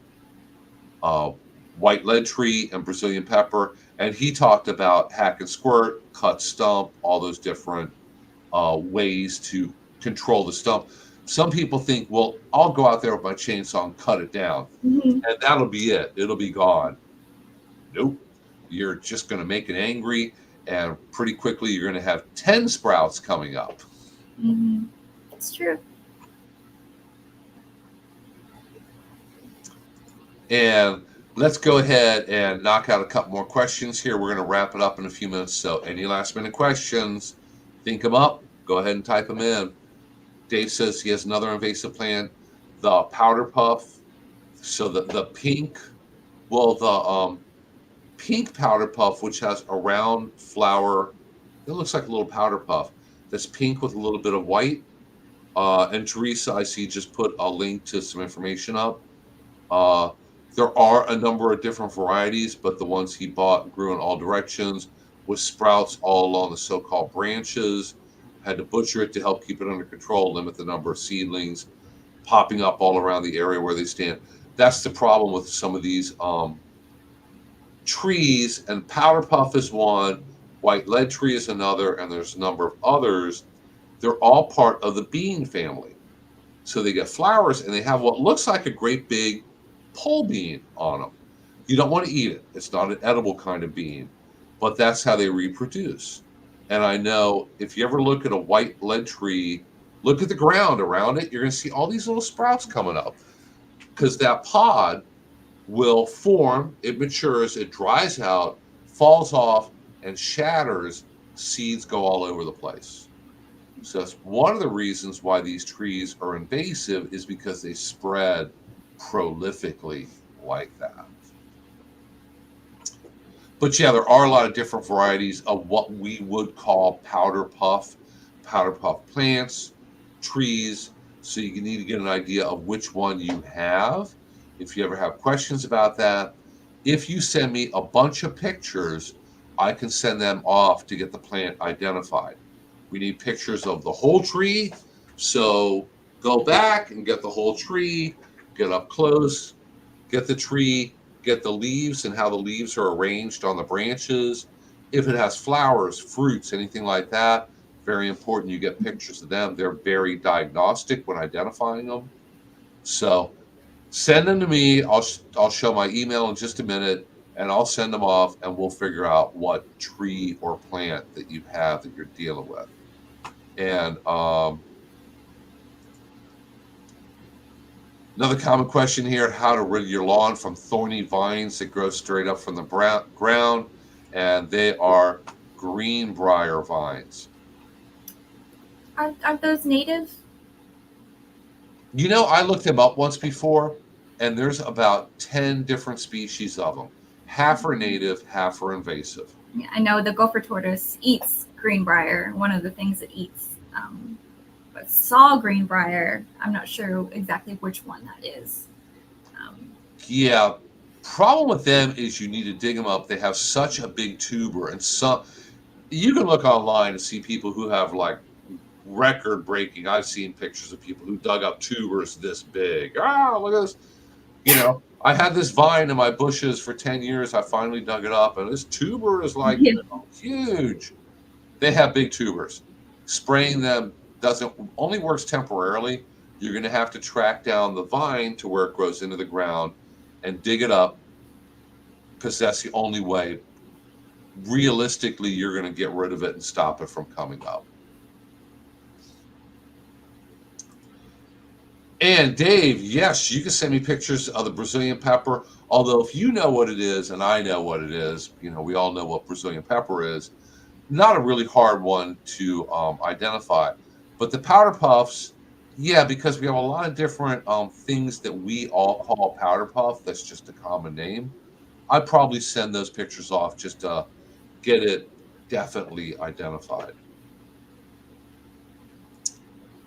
white lead tree and Brazilian pepper. And he talked about hack and squirt, cut stump, all those different ways to control the stump. Some people think, well, I'll go out there with my chainsaw and cut it down, and that'll be it. It'll be gone. Nope. You're just going to make it angry, and pretty quickly you're going to have 10 sprouts coming up. It's true. And let's go ahead and knock out a couple more questions here. We're going to wrap it up in a few minutes. So any last minute questions, think them up. Go ahead and type them in. Dave says he has another invasive plant, the powder puff. So the pink, the pink powder puff, which has a round flower, it looks like a little powder puff that's pink with a little bit of white. And Teresa, I see, just put a link to some information up. There are a number of different varieties, but the ones he bought grew in all directions with sprouts all along the so-called branches. Had to butcher it to help keep it under control, limit the number of seedlings popping up all around the area where they stand. That's the problem with some of these trees, and powder puff is one, white lead tree is another, and there's a number of others. They're all part of the bean family. So they get flowers, and they have what looks like a great big pole bean on them. You don't want to eat it. It's not an edible kind of bean, but that's how they reproduce. And I know if you ever look at a white lead tree, look at the ground around it, you're going to see all these little sprouts coming up because that pod will form, it matures, it dries out, falls off, and shatters. Seeds go all over the place. So that's one of the reasons why these trees are invasive, is because they spread prolifically like that. But yeah, there are a lot of different varieties of what we would call powder puff plants, trees. So you need to get an idea of which one you have. If you ever have questions about that, if you send me a bunch of pictures, I can send them off to get the plant identified. We need pictures of the whole tree. So go back and get the whole tree, get up close, get the tree, get the leaves and how the leaves are arranged on the branches. If it has flowers, fruits, anything like that, very important you get pictures of them. They're very diagnostic when identifying them. So send them to me. I'll show my email in just a minute, and I'll send them off, and we'll figure out what tree or plant that you have that you're dealing with. And another common question here, how to rid your lawn from thorny vines that grow straight up from the ground, and they are greenbrier vines. Are those native? You know, I looked them up once before, and there's about 10 different species of them. Half are native, half are invasive. Yeah, I know the gopher tortoise eats greenbrier, one of the things it eats. But saw greenbrier, I'm not sure exactly which one that is. Yeah, problem with them is you need to dig them up. They have such a big tuber, and you can look online and see people who have like record breaking. I've seen pictures of people who dug up tubers this big. Look at this. You know, I had this vine in my bushes for 10 years. I finally dug it up, and this tuber is like huge. They have big tubers. Spraying them only works temporarily. You're going to have to track down the vine to where it grows into the ground and dig it up, because that's the only way realistically you're going to get rid of it and stop it from coming up. And Dave, yes, you can send me pictures of the Brazilian pepper. Although if you know what it is and I know what it is, you know, we all know what Brazilian pepper is. Not a really hard one to identify. But the powder puffs, yeah, because we have a lot of different things that we all call powder puff. That's just a common name. I'd probably send those pictures off just to get it definitely identified.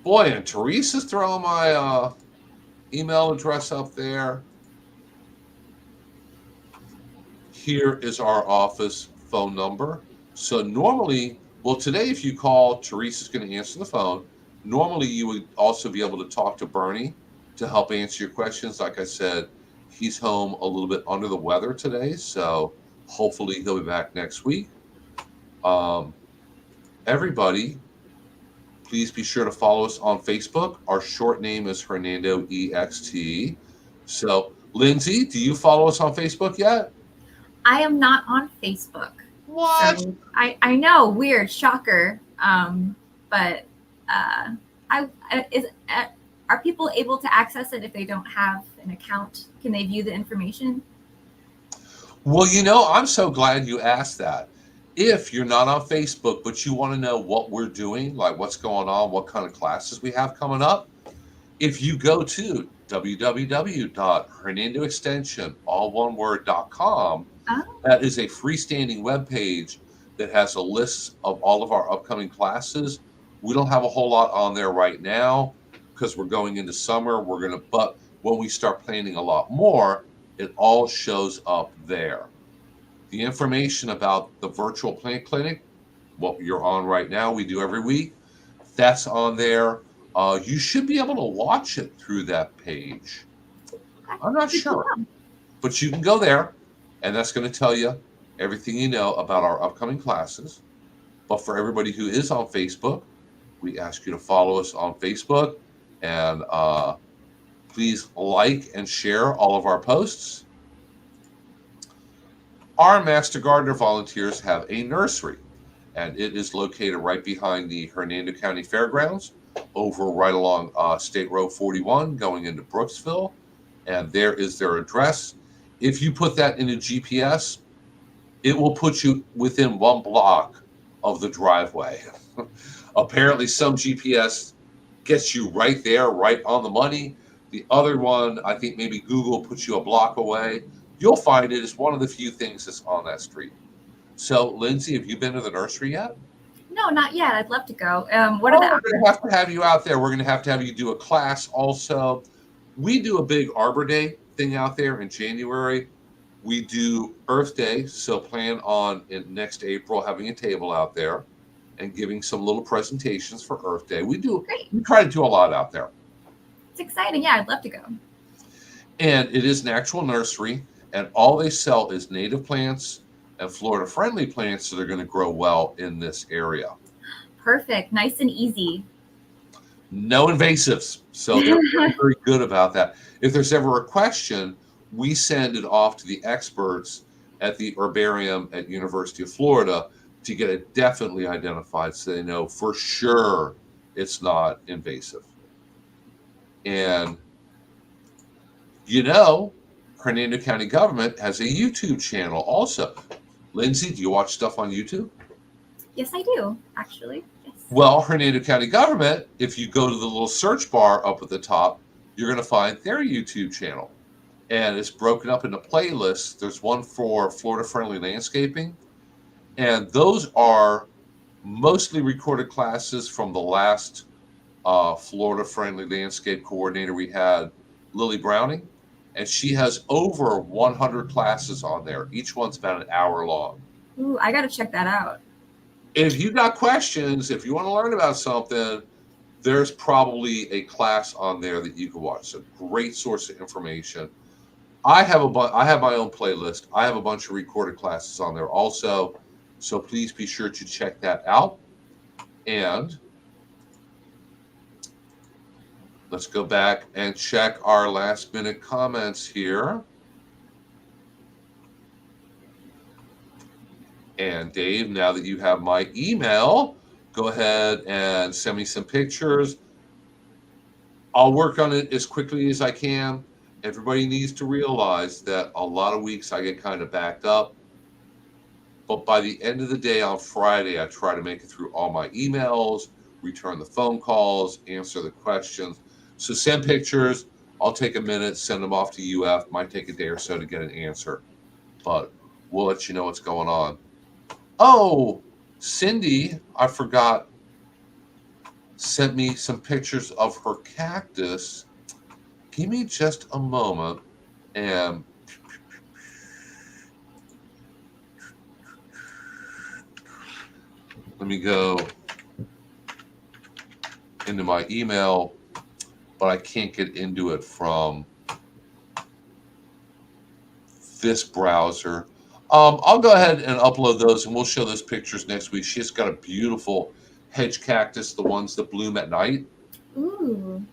Boy, and Teresa's throwing my email address up there. Here is our office phone number. So normally, well, today if you call, Teresa's going to answer the phone. Normally, you would also be able to talk to Bernie to help answer your questions. Like I said, he's home a little bit under the weather today, so hopefully he'll be back next week. Everybody, please be sure to follow us on Facebook. Our short name is Hernando EXT. So, Lindsey, do you follow us on Facebook yet? I am not on Facebook. What? So I know, weird, shocker. But are people able to access it if they don't have an account? Can they view the information? Well, I'm so glad you asked that. If you're not on Facebook, but you want to know what we're doing, like what's going on, what kind of classes we have coming up, if you go to www.hernandoextension, all one word.com, Oh, that is a freestanding web page that has a list of all of our upcoming classes. We don't have a whole lot on there right now because we're going into summer. But when we start planning a lot more, it all shows up there. The information about the virtual plant clinic, what you're on right now, we do every week, that's on there. You should be able to watch it through that page. okay. I'm not sure, but you can go there, and that's going to tell you everything you know about our upcoming classes. But for everybody who is on Facebook, we ask you to follow us on Facebook, and please like and share all of our posts. Our Master Gardener volunteers have a nursery, and it is located right behind the Hernando County Fairgrounds, over right along State Road 41, going into Brooksville. And there is their address. If you put that in a GPS, it will put you within 1 block of the driveway. Apparently, some GPS gets you right there, right on the money. The other one, I think maybe Google puts you a block away. You'll find it is one of the few things that's on that street. So, Lindsey, have you been to the nursery yet? No, not yet. I'd love to go. What are Oh, the we're going to have you out there. We're going to have you do a class also. We do a big Arbor Day thing out there in January. We do Earth Day, so plan on in next April having a table out there and giving some little presentations for Earth Day. We Great. try to do a lot out there. It's exciting. Yeah, I'd love to go. And it is an actual nursery, and all they sell is native plants and Florida-friendly plants that are going to grow well in this area. Perfect. Nice and easy. No invasives. So they're very, very good about that. If there's ever a question, we send it off to the experts at the herbarium at University of Florida to get it definitely identified so they know for sure it's not invasive. And Hernando County government has a YouTube channel also. Lindsey, do you watch stuff on YouTube? Yes, I do, actually. Yes. Well, Hernando County government, if you go to the little search bar up at the top, you're going to find their YouTube channel. And it's broken up into playlists. There's one for Florida-friendly landscaping. And those are mostly recorded classes from the last Florida-friendly landscape coordinator we had, Lily Browning. And she has over 100 classes on there. Each one's about an hour long. Ooh, I got to check that out. If you got questions, if you want to learn about something, there's probably a class on there that you can watch. It's a great source of information. I have my own playlist. I have a bunch of recorded classes on there also. So please be sure to check that out. And let's go back and check our last minute comments here. And Dave, now that you have my email, go ahead and send me some pictures. I'll work on it as quickly as I can. Everybody needs to realize that a lot of weeks I get kind of backed up. But by the end of the day on Friday, I try to make it through all my emails, return the phone calls, answer the questions. So send pictures. I'll take a minute, send them off to UF. Might take a day or so to get an answer. But we'll let you know what's going on. Oh, Cindy, I forgot. sent me some pictures of her cactus. Give me just a moment, and let me go into my email, but I can't get into it from this browser. I'll go ahead and upload those, and we'll show those pictures next week. She's got a beautiful hedge cactus, the ones that bloom at night. Ooh.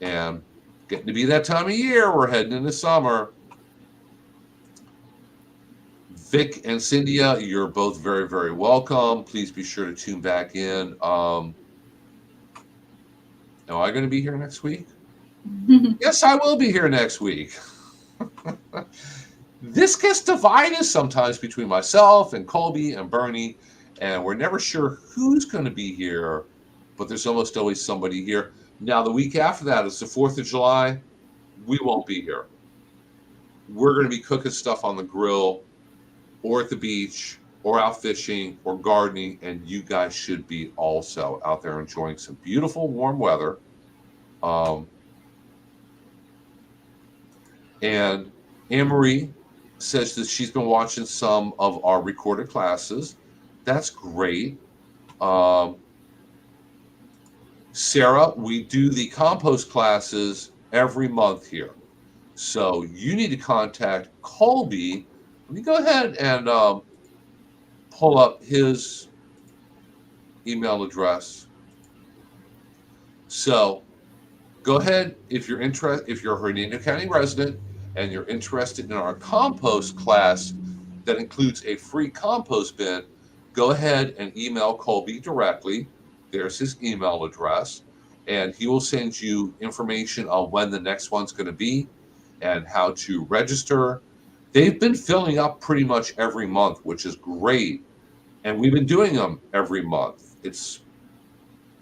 And getting to be that time of year. We're heading into summer. Vic and Cynthia, you're both very, very welcome. Please be sure to tune back in. Am I going to be here next week? Yes, I will be here next week. This gets divided sometimes between myself and Colby and Bernie, and we're never sure who's going to be here, but there's almost always somebody here. Now, the week after that is the 4th of July. We won't be here. We're going to be cooking stuff on the grill or at the beach or out fishing or gardening, and you guys should be also out there enjoying some beautiful warm weather. And Anne-Marie says that she's been watching some of our recorded classes. That's great. Sarah, we do the compost classes every month here. So you need to contact Colby. Let me go ahead and pull up his email address. So go ahead, if you're a Hernando County resident and you're interested in our compost class that includes a free compost bin, go ahead and email Colby directly. There's his email address, and he will send you information on when the next one's going to be and how to register. They've been filling up pretty much every month, which is great, and we've been doing them every month. It's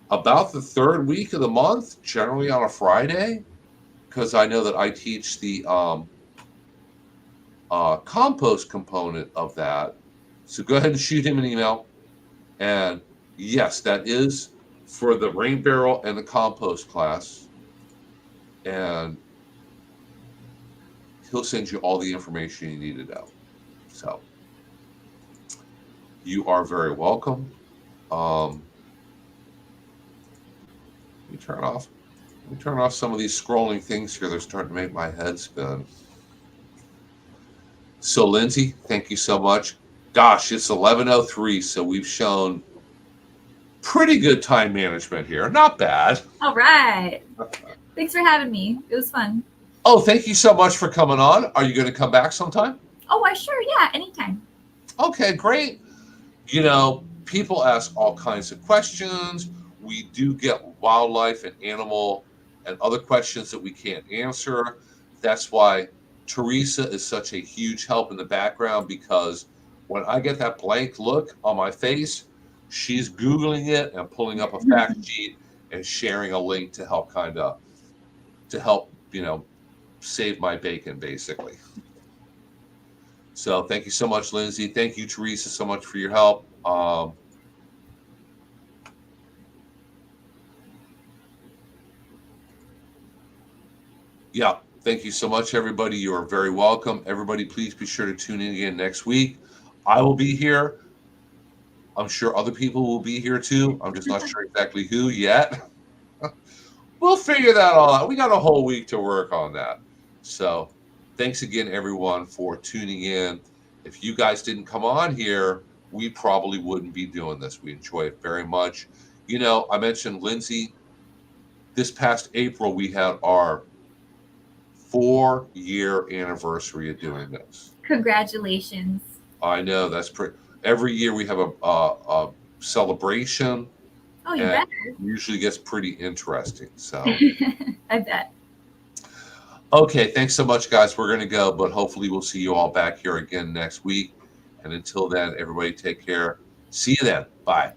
about the third week of the month, generally on a Friday, because I know that I teach the compost component of that. So go ahead and shoot him an email. And yes, that is for the rain barrel and the compost class. And he'll send you all the information you need to know. So you are very welcome. Let me turn off some of these scrolling things here. They're starting to make my head spin. So Lindsey, thank you so much. Gosh, it's 11:03, so we've shown pretty good time management here. Not bad. All right. Thanks for having me. It was fun. Oh, thank you so much for coming on. Are you going to come back sometime? Oh, yeah, anytime. Okay, great. You know, people ask all kinds of questions. We do get wildlife and animal and other questions that we can't answer. That's why Teresa is such a huge help in the background, because when I get that blank look on my face, she's Googling it and pulling up a fact sheet and sharing a link to help save my bacon, basically. So thank you so much, Lindsey. Thank you, Teresa, so much for your help. Yeah, thank you so much, everybody. You are very welcome. Everybody, please be sure to tune in again next week. I will be here. I'm sure other people will be here too. I'm just not sure exactly who yet. We'll figure that all out. We got a whole week to work on that. So thanks again, everyone, for tuning in. If you guys didn't come on here, we probably wouldn't be doing this. We enjoy it very much. You know, I mentioned Lindsey. This past April, we had our 4-year anniversary of doing this. Congratulations. I know, that's pretty. Every year we have a celebration. Oh, you bet. It usually gets pretty interesting. So I bet. Okay, thanks so much, guys. We're going to go, but hopefully we'll see you all back here again next week. And until then, everybody take care. See you then. Bye.